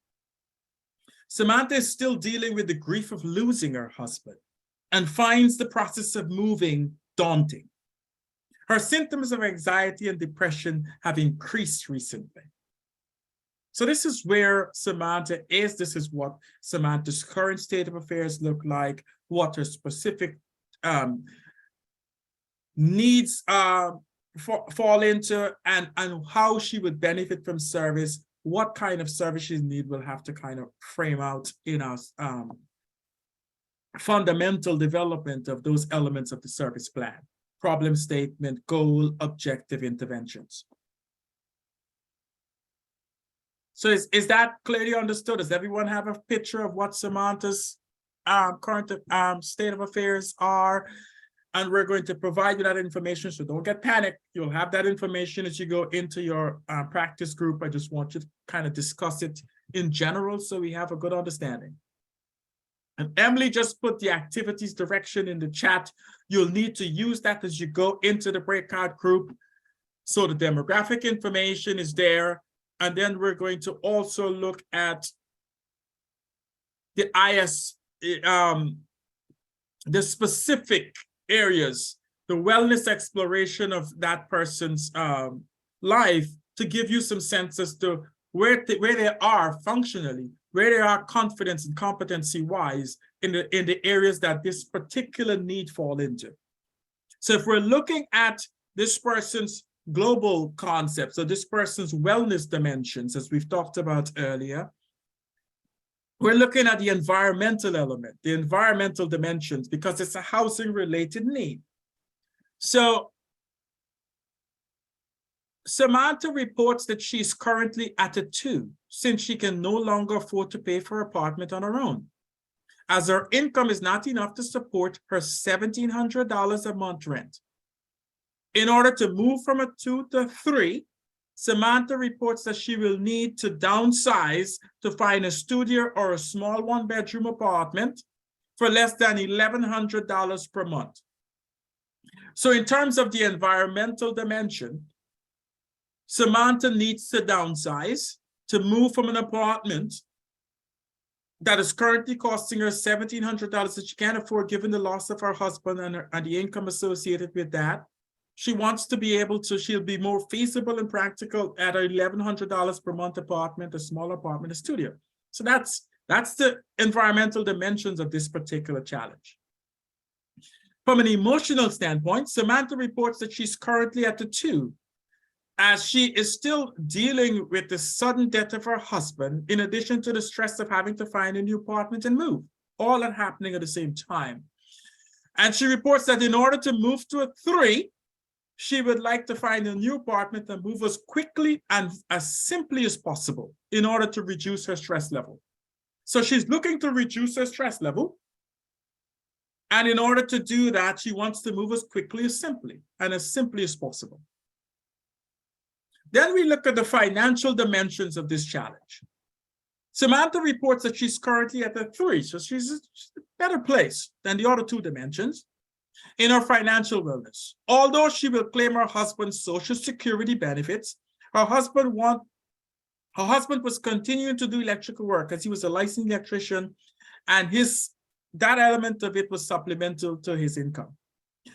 Samantha is still dealing with the grief of losing her husband and finds the process of moving daunting. Her symptoms of anxiety and depression have increased recently. So this is where Samantha is. This is what Samantha's current state of affairs look like, what her specific needs fall into, and how she would benefit from service, what kind of service she needs. We'll have to kind of frame out in our fundamental development of those elements of the service plan problem statement, goal, objective, interventions. So is that clearly understood? Does everyone have a picture of what Samantha's current state of affairs are? And we're going to provide you that information, so don't get panicked. You'll have that information as you go into your practice group. I just want you to kind of discuss it in general so we have a good understanding. And Emily just put the activities direction in the chat. You'll need to use that as you go into the breakout group. So the demographic information is there. And then we're going to also look at the the specific areas, the wellness exploration of that person's life, to give you some sense as to where they are functionally, where they are confidence and competency-wise in the areas that this particular need fall into. So if we're looking at this person's global concepts, or this person's wellness dimensions, as we've talked about earlier, we're looking at the environmental element, the environmental dimensions, because it's a housing-related need. So Samantha reports that she's currently at a 2, since she can no longer afford to pay for her apartment on her own, as her income is not enough to support her $1,700 a month rent. In order to move from a 2 to 3, Samantha reports that she will need to downsize to find a studio or a small 1-bedroom apartment for less than $1,100 per month. So in terms of the environmental dimension, Samantha needs to downsize to move from an apartment that is currently costing her $1,700 that she can't afford given the loss of her husband and the income associated with that. She wants to be able to, she'll be more feasible and practical at a $1,100 per month apartment, a small apartment, a studio. So that's the environmental dimensions of this particular challenge. From an emotional standpoint, Samantha reports that she's currently at a 2, as she is still dealing with the sudden death of her husband, in addition to the stress of having to find a new apartment and move, all that happening at the same time. And she reports that in order to move to a 3, she would like to find a new apartment and move as quickly and as simply as possible in order to reduce her stress level. So she's looking to reduce her stress level. And in order to do that, she wants to move as quickly as simply as possible. Then we look at the financial dimensions of this challenge. Samantha reports that she's currently at a 3, so she's a better place than the other 2 dimensions in her financial wellness. Although she will claim her husband's Social Security benefits, her husband was continuing to do electrical work as he was a licensed electrician, and that element of it was supplemental to his income.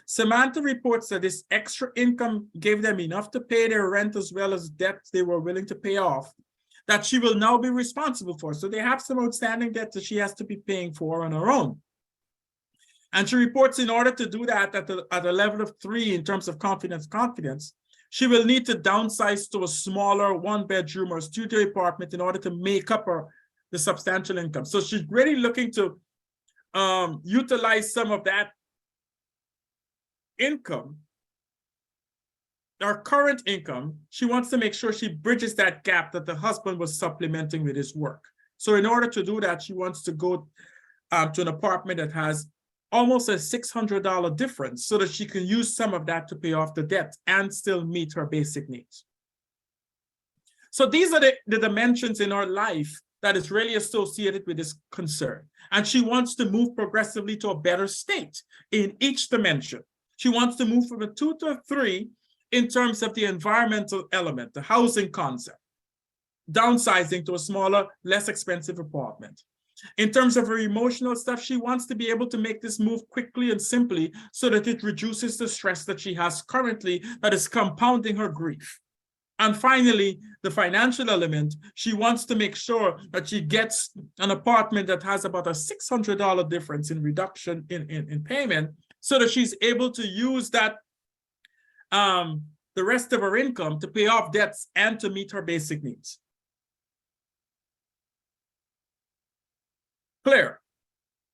Samantha reports that this extra income gave them enough to pay their rent as well as debts they were willing to pay off, that she will now be responsible for. So they have some outstanding debt that she has to be paying for on her own. And she reports in order to do that at a level of 3 in terms of confidence, she will need to downsize to a smaller 1-bedroom or studio apartment in order to make up the substantial income. So she's really looking to utilize some of that income, our current income. She wants to make sure she bridges that gap that the husband was supplementing with his work. So in order to do that, she wants to go to an apartment that has almost a $600 difference so that she can use some of that to pay off the debt and still meet her basic needs. So these are the dimensions in her life that is really associated with this concern. And she wants to move progressively to a better state in each dimension. She wants to move from a 2 to a 3 in terms of the environmental element, the housing concept, downsizing to a smaller, less expensive apartment. In terms of her emotional stuff, she wants to be able to make this move quickly and simply so that it reduces the stress that she has currently that is compounding her grief. And finally, the financial element, she wants to make sure that she gets an apartment that has about a $600 difference in reduction in payment so that she's able to use that, the rest of her income to pay off debts and to meet her basic needs. Clear?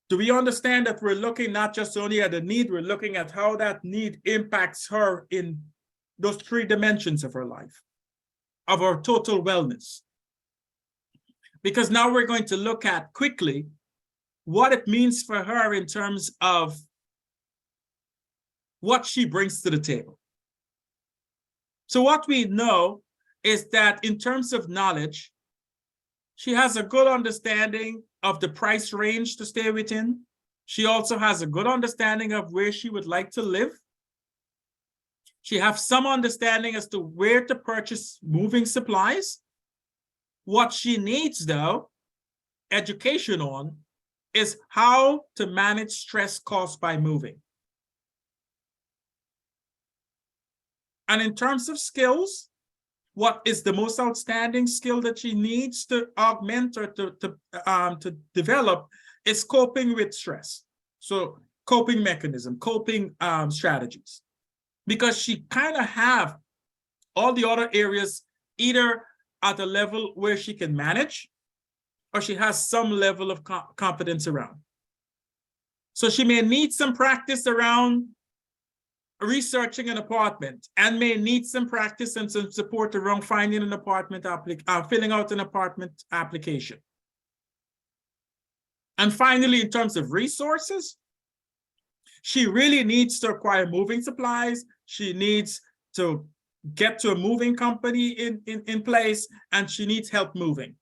Do we understand that we're looking not just only at the need, we're looking at how that need impacts her in those 3 dimensions of her life, of her total wellness? Because now we're going to look at quickly what it means for her in terms of what she brings to the table. So what we know is that in terms of knowledge, she has a good understanding of the price range to stay within. She also has a good understanding of where she would like to live. She has some understanding as to where to purchase moving supplies. What she needs, though, education on, is how to manage stress caused by moving. And in terms of skills, what is the most outstanding skill that she needs to augment or to develop is coping with stress. So coping mechanism, coping strategies, because she kind of have all the other areas either at a level where she can manage or she has some level of competence around. So she may need some practice around researching an apartment and may need some practice and some support around finding an apartment, filling out an apartment application. And finally, in terms of resources, she really needs to acquire moving supplies. She needs to get to a moving company in place, and she needs help moving.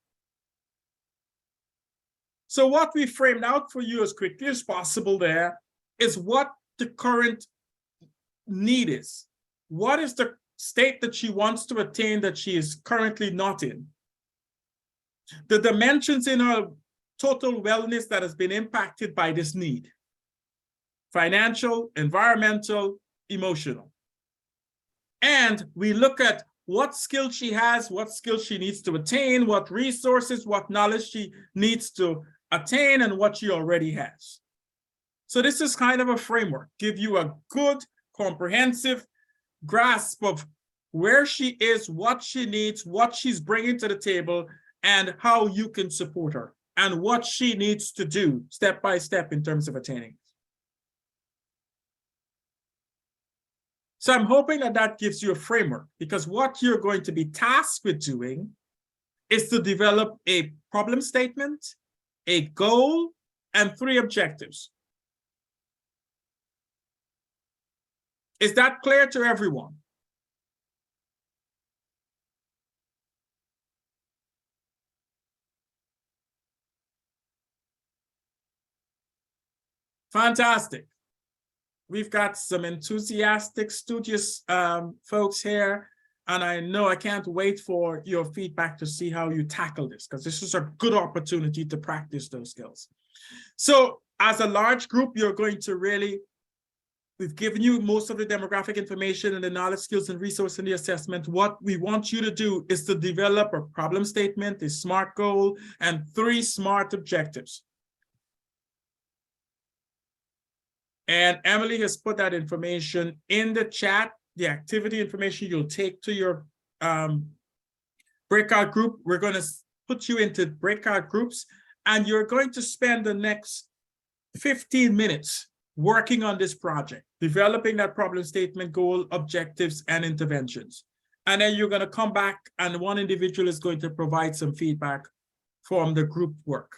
So what we framed out for you as quickly as possible there is what the current need is. What is the state that she wants to attain that she is currently not in? The dimensions in her total wellness that has been impacted by this need: financial, environmental, emotional. And we look at what skills she has, what skills she needs to attain, what resources, what knowledge she needs to attain, and what she already has. So this is kind of a framework, give you a good, comprehensive grasp of where she is, what she needs, what she's bringing to the table, and how you can support her, and what she needs to do step by step in terms of attaining. So I'm hoping that that gives you a framework, because what you're going to be tasked with doing is to develop a problem statement, a goal, and 3 objectives. Is that clear to everyone? Fantastic. We've got some enthusiastic, studious folks here, and I know I can't wait for your feedback to see how you tackle this, because this is a good opportunity to practice those skills. So as a large group, you're going to really, we've given you most of the demographic information and the knowledge, skills, and resource in the assessment. What we want you to do is to develop a problem statement, a SMART goal, and 3 SMART objectives. And Emily has put that information in the chat, the activity information you'll take to your breakout group. We're going to put you into breakout groups, and you're going to spend the next 15 minutes working on this project, developing that problem statement, goal, objectives, and interventions. And then you're going to come back, and one individual is going to provide some feedback from the group work.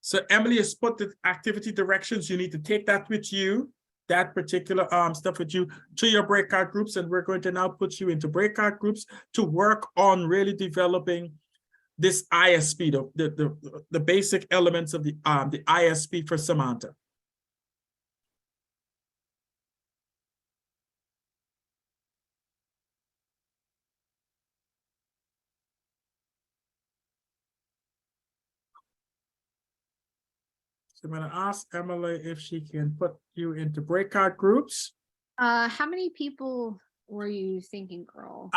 So Emily has put the activity directions. You need to take that with you, that particular stuff with you, to your breakout groups. And we're going to now put you into breakout groups to work on really developing this ISP, the basic elements of the ISP for Samantha. So I'm going to ask Emily if she can put you into breakout groups. How many people were you thinking, girl?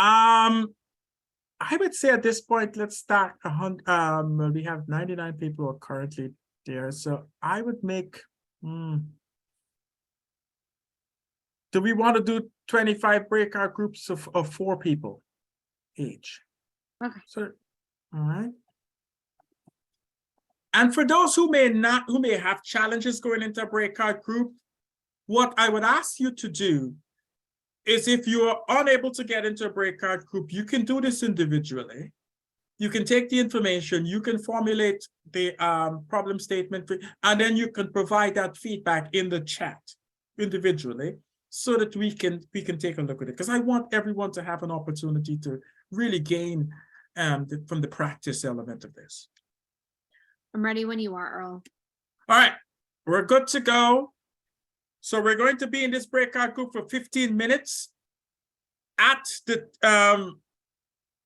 I would say at this point, let's start 100. We have 99 people who are currently there. So I would make, do we want to do 25 breakout groups of 4 people each? Okay. So, all right. And for those who may have challenges going into a breakout group, what I would ask you to do is if you are unable to get into a breakout group, you can do this individually. You can take the information, you can formulate the problem statement, and then you can provide that feedback in the chat individually so that we can take a look at it. Because I want everyone to have an opportunity to really gain from the practice element of this. I'm ready when you are, Earl. All right, we're good to go. So we're going to be in this breakout group for 15 minutes. At the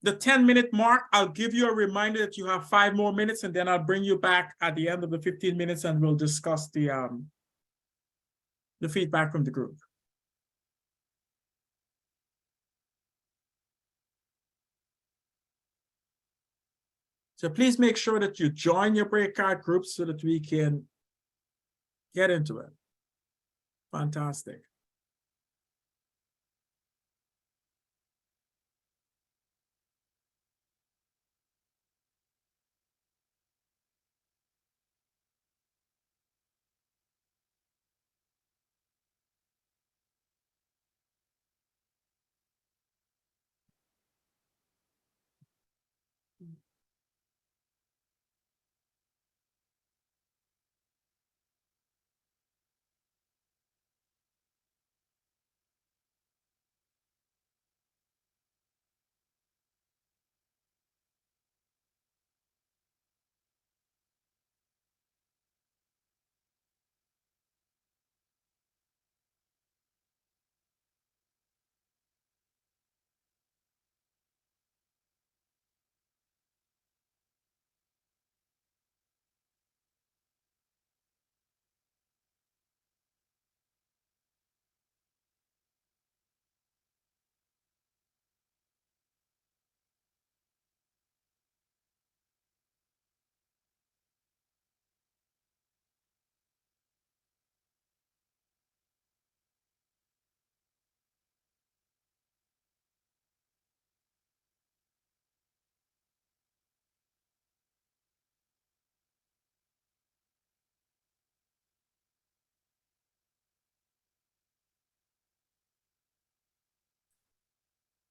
10-minute mark, I'll give you a reminder that you have 5 more minutes, and then I'll bring you back at the end of the 15 minutes and we'll discuss the feedback from the group. So please make sure that you join your breakout groups so that we can get into it. Fantastic.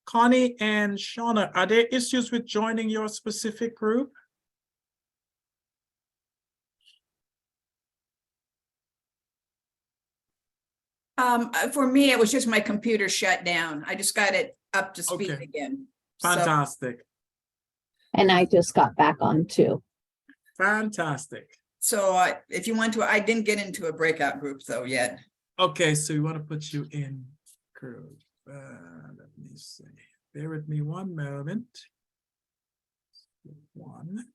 Connie and Shauna, are there issues with joining your specific group? For me, it was just my computer shut down. I just got it up to speed Okay. again. So, Fantastic. And I just got back on too. Fantastic. if you want to, I didn't get into a breakout group though yet. Okay, so we want to put you in group. Let me see. Bear with me one moment. One.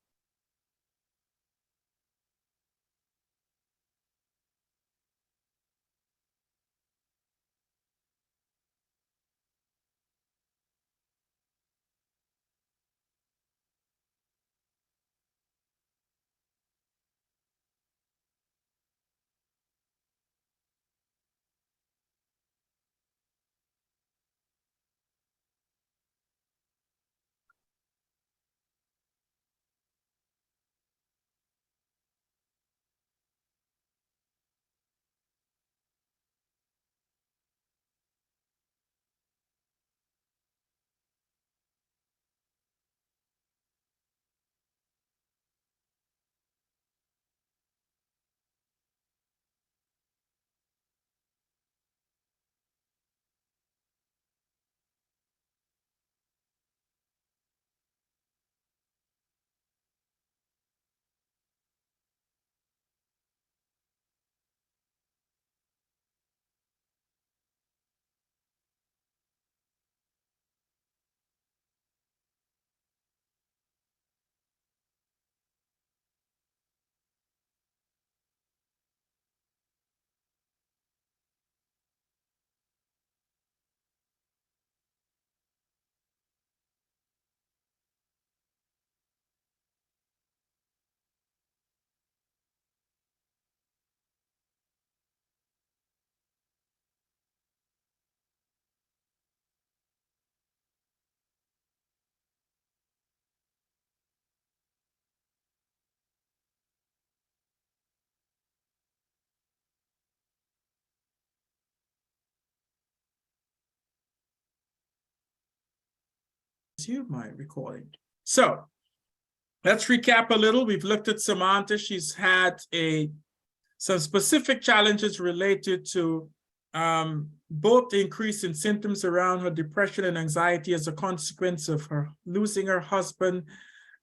resume my recording. So let's recap a little. We've looked at Samantha. She's had some specific challenges related to both the increase in symptoms around her depression and anxiety as a consequence of her losing her husband,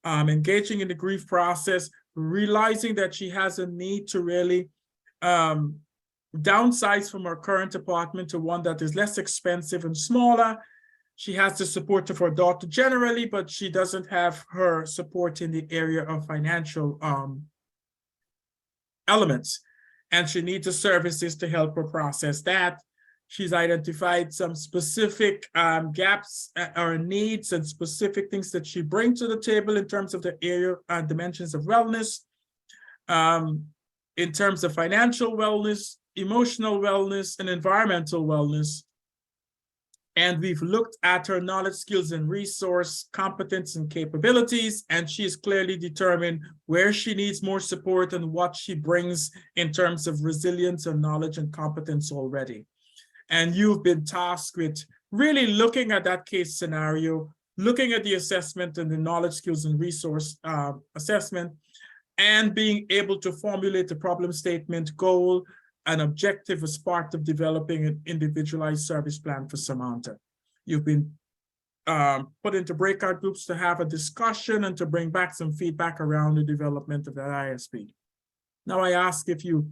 engaging in the grief process, realizing that she has a need to really downsize from her current apartment to one that is less expensive and smaller. She has the support of her daughter generally, but she doesn't have her support in the area of financial elements. And she needs the services to help her process that. She's identified some specific gaps or needs and specific things that she brings to the table in terms of the area and dimensions of wellness, in terms of financial wellness, emotional wellness, and environmental wellness. And we've looked at her knowledge, skills, and resource, competence, and capabilities, and she's clearly determined where she needs more support and what she brings in terms of resilience and knowledge and competence already. And you've been tasked with really looking at that case scenario, looking at the assessment and the knowledge, skills, and resource assessment, and being able to formulate a problem statement, goal, an objective as part of developing an individualized service plan for Samantha. You've been put into breakout groups to have a discussion and to bring back some feedback around the development of that ISP. Now I ask if you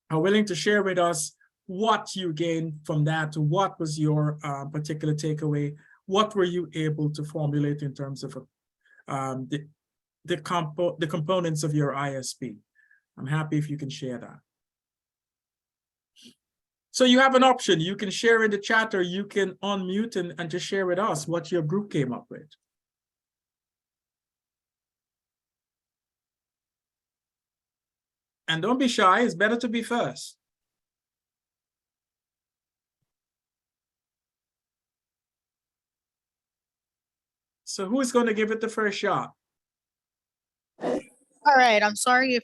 are willing to share with us what you gained from that, what was your particular takeaway, what were you able to formulate in terms of the components of your ISP. I'm happy if you can share that. So you have an option. You can share in the chat or you can unmute and just share with us what your group came up with. And don't be shy. It's better to be first. So who is going to give it the first shot? All right, I'm sorry if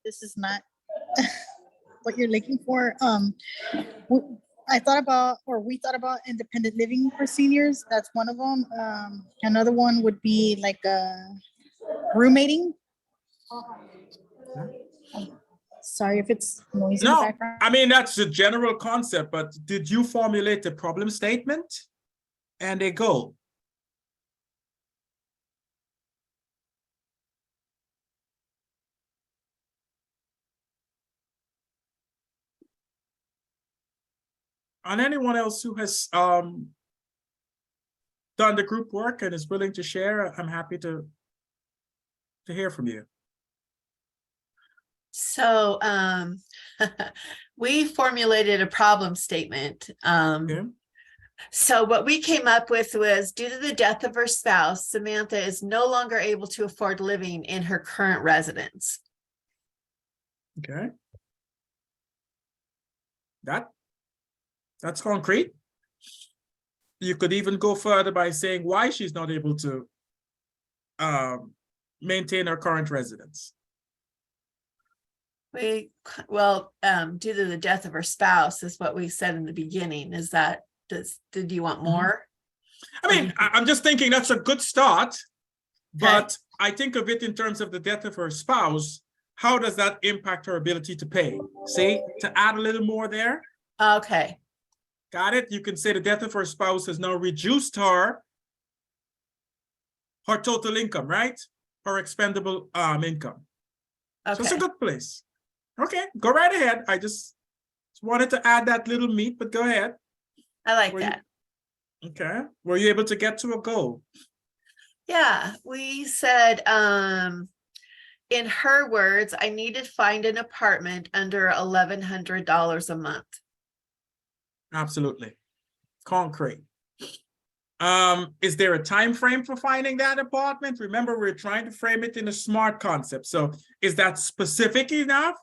this is not what you're looking for. I thought about, or we thought about independent living for seniors. That's one of them. Another one would be like roommating. Sorry if it's noisy in the No, background. I mean, that's the general concept, but did you formulate a problem statement and a goal? And anyone else who has done the group work and is willing to share, I'm happy to hear from you. So we formulated a problem statement. Okay. So what we came up with was, due to the death of her spouse, Samantha is no longer able to afford living in her current residence. Okay. That's concrete. You could even go further by saying why she's not able to maintain her current residence. Due to the death of her spouse is what we said in the beginning. Is that, did you want more? I mean, I'm just thinking that's a good start, but I think of it in terms of the death of her spouse. How does that impact her ability to pay? See, to add a little more there. Okay. Got it? You can say the death of her spouse has now reduced her total income, right? Her expendable income. So it's a Okay. good place. Okay, go right ahead. I just wanted to add that little meat, but go ahead. I like Were you- that. Okay, were you able to get to a goal? Yeah, we said, in her words, I need to find an apartment under $1,100 a month. Absolutely. Concrete. Is there a time frame for finding that apartment? Remember, we're trying to frame it in a SMART concept. So is that specific enough?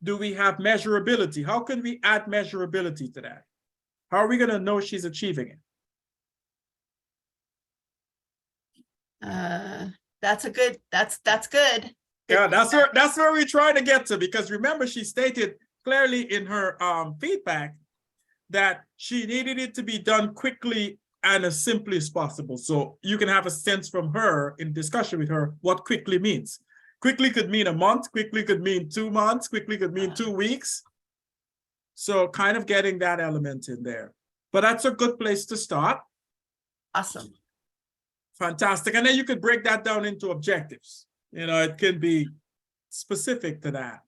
Do we have measurability? How can we add measurability to that? How are we going to know she's achieving it? That's good. Yeah, that's where we're trying to get to, because remember, she stated clearly in her feedback that she needed it to be done quickly and as simply as possible. So you can have a sense from her in discussion with her what quickly means. Quickly could mean a month, quickly could mean 2 months, quickly could mean 2 weeks. So kind of getting that element in there. But that's a good place to start. Awesome. Fantastic. And then you could break that down into objectives. You know, it can be specific to that.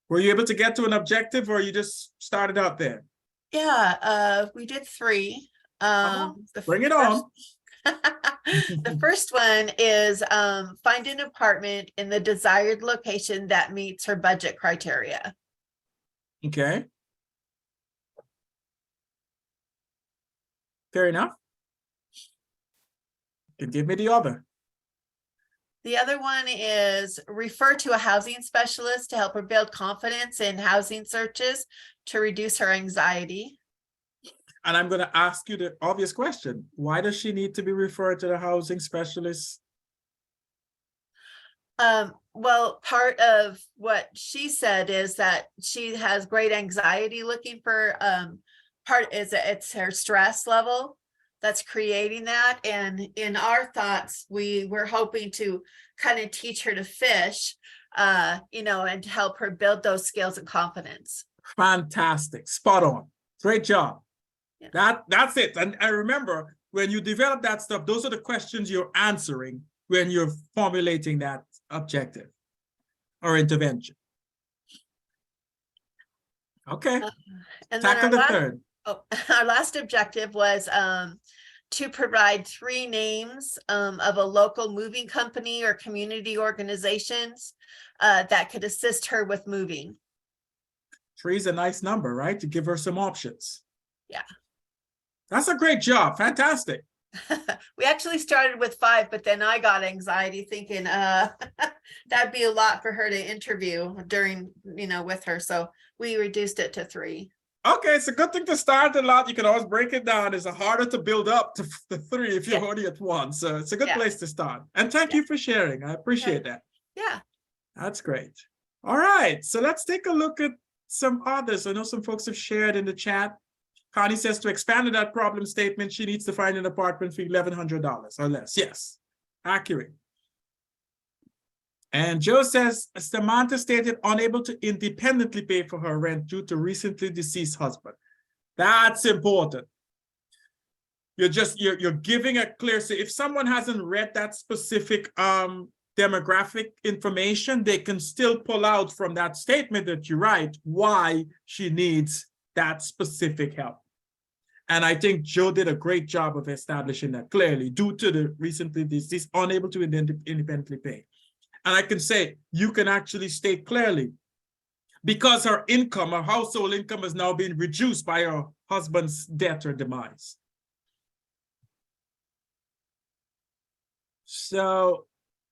Were you able to get to an objective or you just started out there? Yeah, we did 3. The Bring it first- on. The first one is find an apartment in the desired location that meets her budget criteria. Okay. Fair enough. You can give me the other. The other one is refer to a housing specialist to help her build confidence in housing searches to reduce her anxiety. And I'm going to ask you the obvious question. Why does she need to be referred to the housing specialist? Well, part of what she said is that she has great anxiety looking for, part is that it's her stress level that's creating that. And in our thoughts, we were hoping to kind of teach her to fish, you know, and to help her build those skills and confidence. Fantastic. Spot on. Great job. Yeah. That's it. And I remember when you develop that stuff, those are the questions you're answering when you're formulating that objective or intervention. Okay. And then Tackle our the last, third. our last objective was to provide 3 names of a local moving company or community organizations that could assist her with moving. 3 is a nice number, right? To give her some options. Yeah. That's a great job. Fantastic. We actually started with 5, but then I got anxiety thinking that'd be a lot for her to interview during, you know, with her. So we reduced it to 3. Okay, it's a good thing to start a lot. You can always break it down. It's harder to build up to the 3 if you're Yeah. already at 1. So it's a good Yeah. place to start. And thank Yeah. you for sharing. I appreciate that. Yeah. That's great. All right, so let's take a look at some others. I know some folks have shared in the chat. Connie says to expand on that problem statement, she needs to find an apartment for $1,100 or less. Yes, accurate. And Joe says, Samantha stated unable to independently pay for her rent due to recently deceased husband. That's important. You're giving a clear, so if someone hasn't read that specific demographic information, they can still pull out from that statement that you write why she needs that specific help. And I think Joe did a great job of establishing that clearly due to the recently deceased, unable to independently pay. And I can say, you can actually state clearly, because her income, her household income has now been reduced by her husband's death or demise. So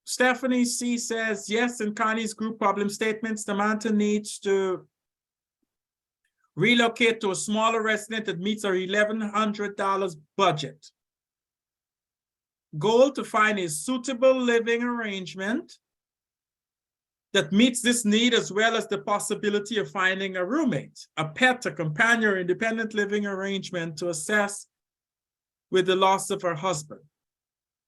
Stephanie C says, yes, in Connie's group problem statement, Samantha needs to relocate to a smaller residence that meets our $1,100 budget. Goal to find a suitable living arrangement that meets this need, as well as the possibility of finding a roommate, a pet, a companion, or independent living arrangement to assess with the loss of her husband.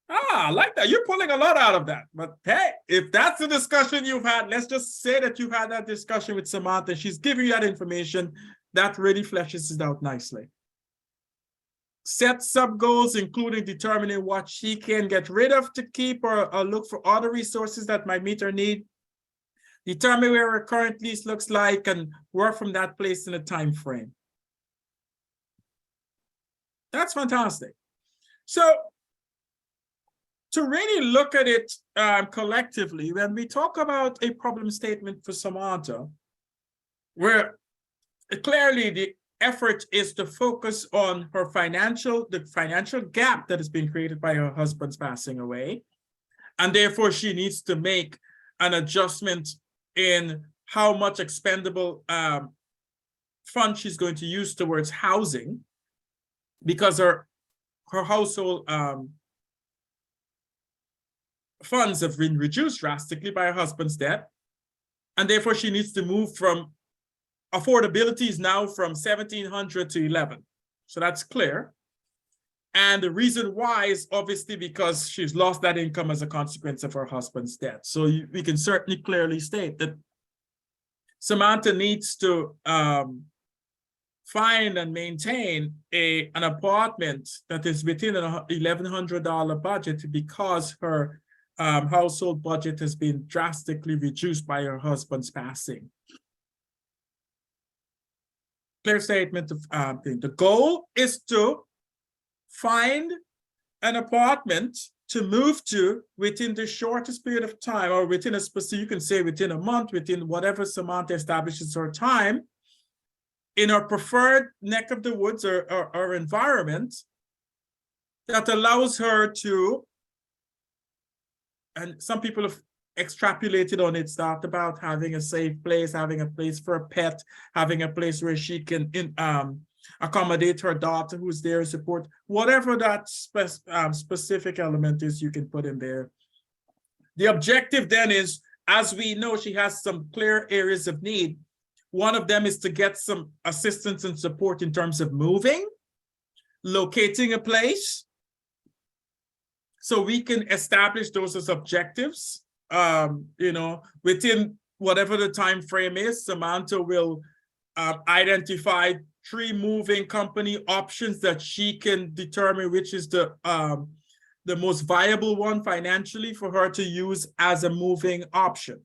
Ah, I like that. You're pulling a lot out of that. But hey, if that's the discussion you've had, let's just say that you've had that discussion with Samantha. She's giving you that information. That really fleshes it out nicely. Set sub-goals, including determining what she can get rid of to keep or look for other resources that might meet her need. Determine where her current lease looks like and work from that place in a time frame. That's fantastic. So to really look at it collectively, when we talk about a problem statement for Samantha, where clearly the effort is to focus on her the financial gap that has been created by her husband's passing away. And therefore she needs to make an adjustment in how much expendable fund she's going to use towards housing, because her household funds have been reduced drastically by her husband's death. And therefore she needs to move from affordability is now from 1,700 to 11. So that's clear. And the reason why is obviously because she's lost that income as a consequence of her husband's death. So we can certainly clearly state that Samantha needs to find and maintain an apartment that is within an $1,100 budget, because her household budget has been drastically reduced by her husband's passing. Clear statement of thing. The goal is to find an apartment to move to within the shortest period of time, or within a specific, you can say within a month, within whatever Samantha establishes her time, in her preferred neck of the woods or environment that allows her to, and some people have extrapolated on it, talked about having a safe place, having a place for a pet, having a place where she can accommodate her daughter who's there to support, whatever that specific element is, you can put in there. The objective then is, as we know, she has some clear areas of need. One of them is to get some assistance and support in terms of moving, locating a place. So we can establish those as objectives. Within whatever the time frame is, Samantha will identify 3 moving company options that she can determine which is the most viable one financially for her to use as a moving option.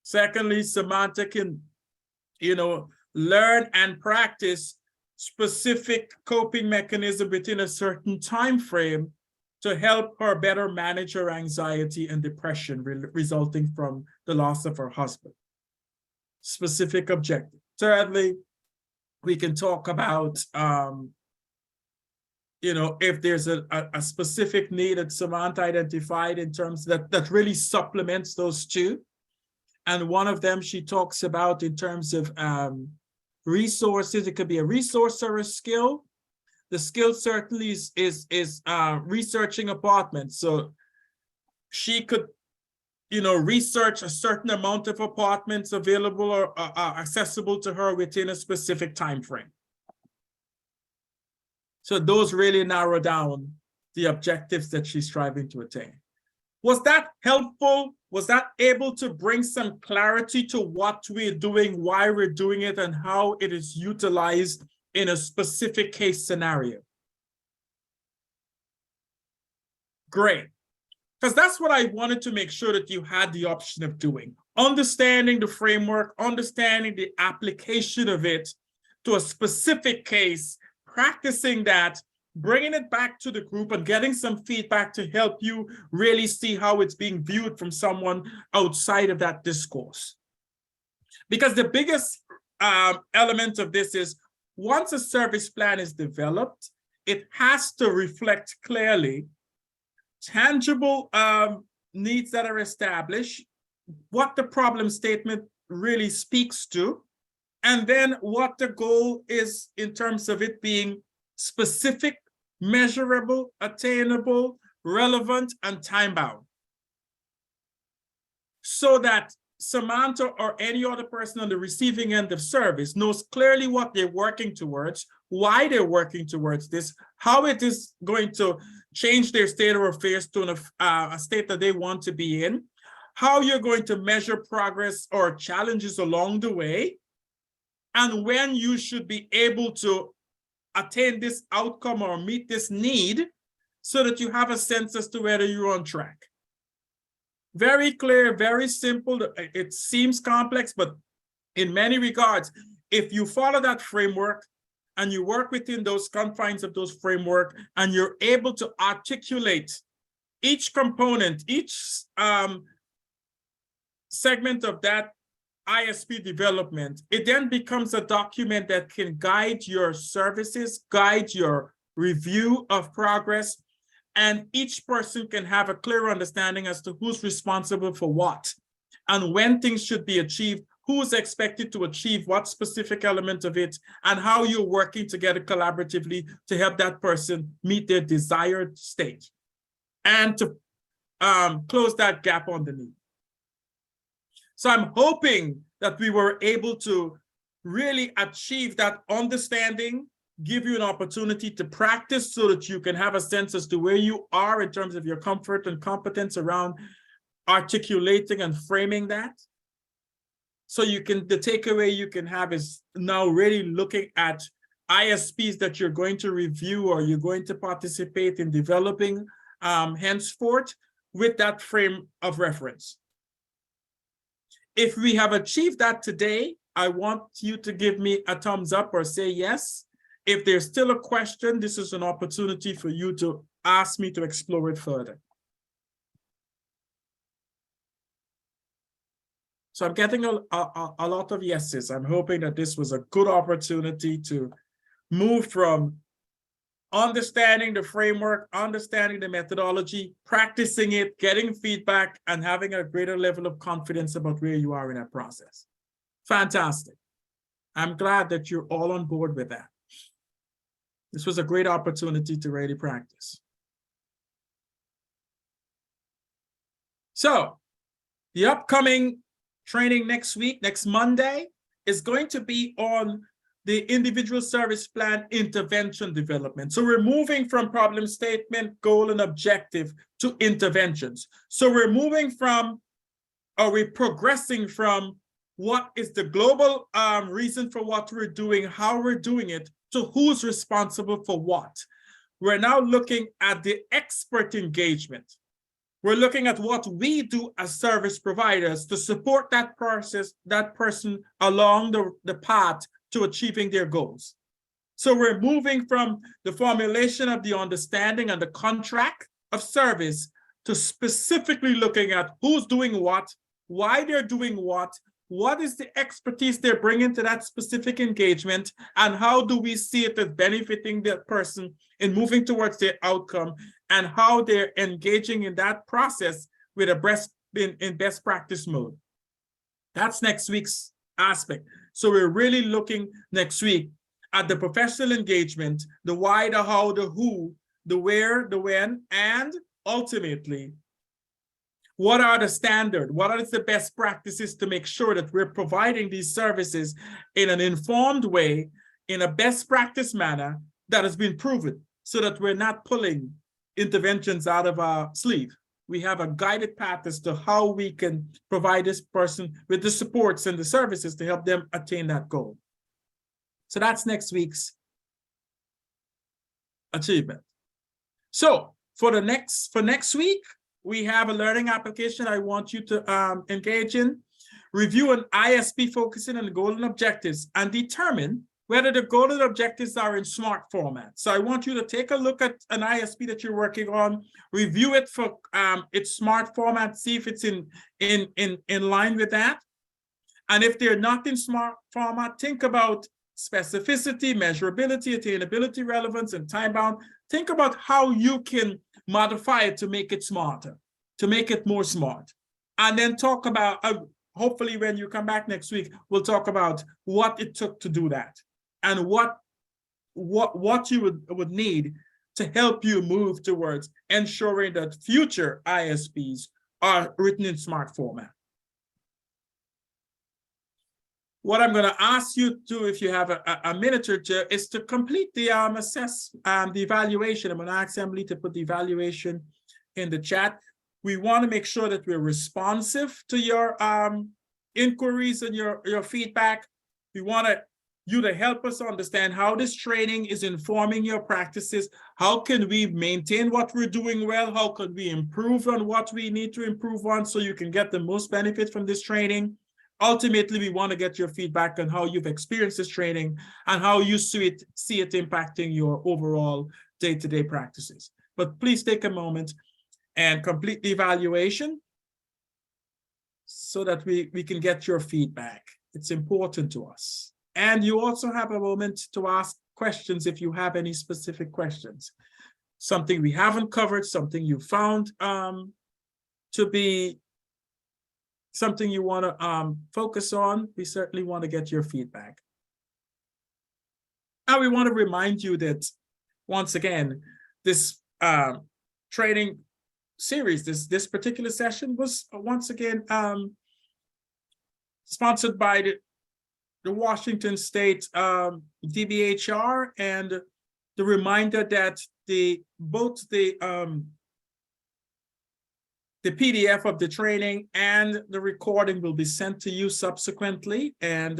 Secondly, Samantha can, learn and practice specific coping mechanism within a certain time frame to help her better manage her anxiety and depression resulting from the loss of her husband. Specific objective. Thirdly, we can talk about, if there's a specific need that Samantha identified in terms that really supplements those two. And one of them she talks about in terms of resources. It could be a resource or a skill. The skill certainly is researching apartments. So she could, research a certain amount of apartments available or accessible to her within a specific time frame. So those really narrow down the objectives that she's striving to attain. Was that helpful? Was that able to bring some clarity to what we're doing, why we're doing it, and how it is utilized in a specific case scenario? Great. Because that's what I wanted to make sure that you had the option of doing. Understanding the framework, understanding the application of it to a specific case, practicing that, bringing it back to the group and getting some feedback to help you really see how it's being viewed from someone outside of that discourse. Because the biggest element of this is, once a service plan is developed, it has to reflect clearly tangible needs that are established, what the problem statement really speaks to, and then what the goal is in terms of it being specific, measurable, attainable, relevant, and time-bound. So that Samantha or any other person on the receiving end of service knows clearly what they're working towards, why they're working towards this, how it is going to change their state of affairs to a state that they want to be in, how you're going to measure progress or challenges along the way, and when you should be able to attain this outcome or meet this need, so that you have a sense as to whether you're on track. Very clear, very simple. It seems complex, but in many regards, if you follow that framework and you work within those confines of those framework, and you're able to articulate each component, each segment of that ISP development, it then becomes a document that can guide your services, guide your review of progress, and each person can have a clear understanding as to who's responsible for what, and when things should be achieved, who's expected to achieve what specific element of it, and how you're working together collaboratively to help that person meet their desired state, and to close that gap on the need. So I'm hoping that we were able to really achieve that understanding give you an opportunity to practice so that you can have a sense as to where you are in terms of your comfort and competence around articulating and framing that. So you can, the takeaway you can have is now really looking at ISPs that you're going to review or you're going to participate in developing henceforth with that frame of reference. If we have achieved that today, I want you to give me a thumbs up or say yes. If there's still a question, this is an opportunity for you to ask me to explore it further. So I'm getting a lot of yeses. I'm hoping that this was a good opportunity to move from understanding the framework, understanding the methodology, practicing it, getting feedback, and having a greater level of confidence about where you are in that process. Fantastic. I'm glad that you're all on board with that. This was a great opportunity to really practice. So the upcoming training next week, next Monday, is going to be on the individual service plan intervention development. So we're moving from problem statement, goal, and objective to interventions. So we're moving from, or we're progressing from what is the global reason for what we're doing, how we're doing it, to who's responsible for what. We're now looking at the expert engagement. We're looking at what we do as service providers to support that process, that person along the path to achieving their goals. So we're moving from the formulation of the understanding and the contract of service to specifically looking at who's doing what, why they're doing what is the expertise they're bringing to that specific engagement, and how do we see it as benefiting that person in moving towards their outcome, and how they're engaging in that process with in best practice mode. That's next week's aspect. So we're really looking next week at the professional engagement, the why, the how, the who, the where, the when, and ultimately, what are the standard? What are the best practices to make sure that we're providing these services in an informed way, in a best practice manner that has been proven, so that we're not pulling interventions out of our sleeve. We have a guided path as to how we can provide this person with the supports and the services to help them attain that goal. So that's next week's achievement. So for next week, we have a learning application I want you to engage in. Review an ISP focusing on the goal and objectives and determine whether the goal and objectives are in SMART format. So I want you to take a look at an ISP that you're working on, review it for its SMART format, see if it's in line with that. And if they're not in SMART format, think about specificity, measurability, attainability, relevance, and time bound. Think about how you can modify it to make it smarter, to make it more smart. And then talk about, hopefully when you come back next week, we'll talk about what it took to do that and what you would need to help you move towards ensuring that future ISPs are written in SMART format. What I'm going to ask you to, if you have a minute or two, is to complete the the evaluation. I'm going to ask Emily to put the evaluation in the chat. We want to make sure that we're responsive to your inquiries and your feedback. We want you to help us understand how this training is informing your practices. How can we maintain what we're doing well? How can we improve on what we need to improve on so you can get the most benefit from this training? Ultimately, we want to get your feedback on how you've experienced this training and how you see it impacting your overall day-to-day practices. But please take a moment and complete the evaluation so that we can get your feedback. It's important to us. And you also have a moment to ask questions if you have any specific questions. Something we haven't covered, something you found to be something you want to focus on. We certainly want to get your feedback. And we want to remind you that, once again, this training series, this particular session was once again sponsored by the Washington State DBHR, and the reminder that both the PDF of the training and the recording will be sent to you subsequently. And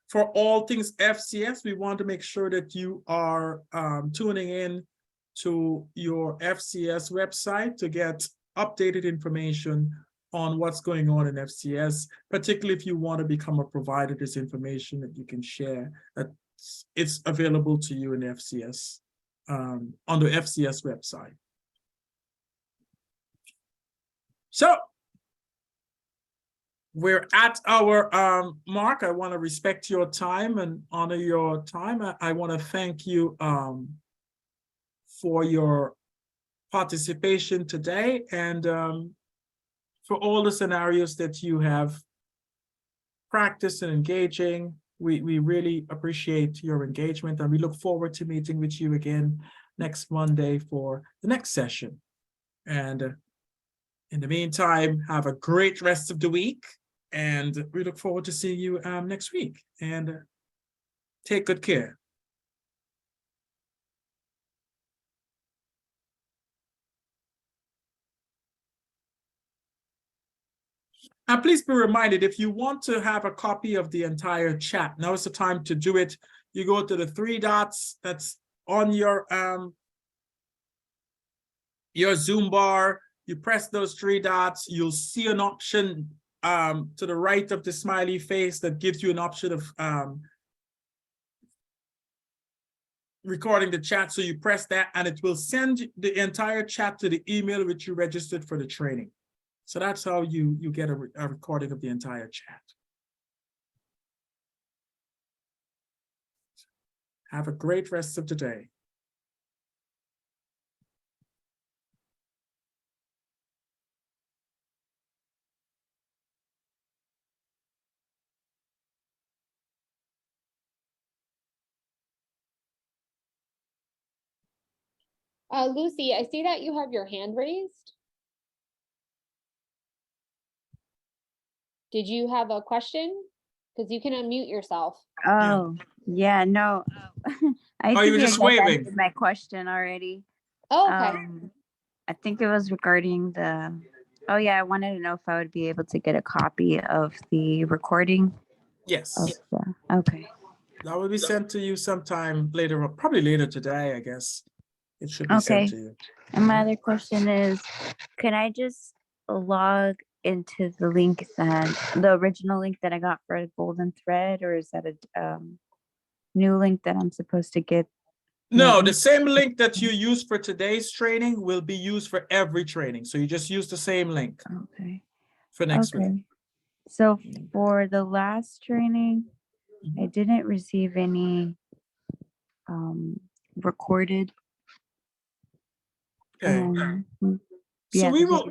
for all things FCS, we want to make sure that you are tuning in to your FCS website to get updated information on what's going on in FCS, particularly if you want to become a provider. There's information that you can share that it's available to you in FCS, on the FCS website. So we're at our mark. I want to respect your time and honor your time. I want to thank you for your participation today, and for all the scenarios that you have practiced and engaging. We really appreciate your engagement, and we look forward to meeting with you again next Monday for the next session. And in the meantime, have a great rest of the week, and we look forward to seeing you next week. And take good care. And please be reminded, if you want to have a copy of the entire chat, now is the time to do it. You go to the 3 dots that's on your Zoom bar. You press those 3 dots, you'll see an option to the right of the smiley face that gives you an option of recording the chat. So you press that and it will send the entire chat to the email which you registered for the training. So that's how you get a recording of the entire chat. Have a great rest of the day. Lucy, I see that you have your hand raised. Did you have a question? Because you can unmute yourself. Oh, yeah, no. I Oh, you were think just guys waving. answered my question already. Oh, okay. I think it was regarding oh yeah, I wanted to know if I would be able to get a copy of the recording. Yes, Okay. that will be sent to you sometime later, probably later today, I guess. It should be Okay. sent to you. And my other question is, can I just log into the link the original link that I got for the Golden Thread, or is that a new link that I'm supposed to get? No, Yeah. the same link that you use for today's training will be used for every training. So you just use the same link Okay. for next week. Okay. So for the last training, I didn't receive any recorded. Okay. So So we will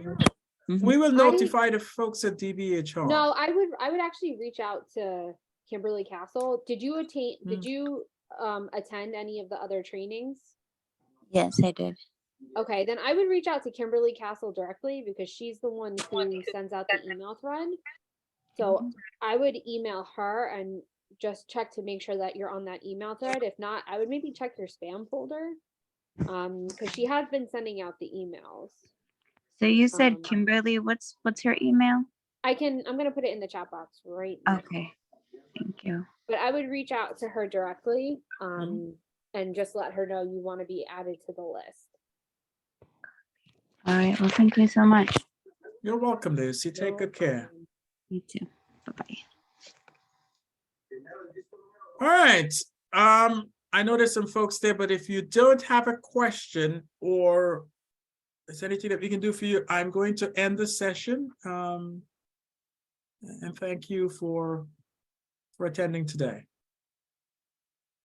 Mhm. notify the folks at DBHR. No, I would actually reach out to Kimberly Castle. Did you attend any of the other trainings? Yes, I did. Okay, then I would reach out to Kimberly Castle directly because she's the one who sends out the email thread. So I would email her and just check to make sure that you're on that email thread. If not, I would maybe check your spam folder. Because she has been sending out the emails. So you said Kimberly, what's her email? I'm gonna put it in the chat box right now. Okay, thank you. But I would reach out to her directly, and just let her know you want to be added to the list. All right, well, thank you so much. You're welcome, Lucy. Take good care. You too. Bye-bye. All right. I know there's some folks there, but if you don't have a question or there's anything that we can do for you, I'm going to end the session. And thank you for attending today.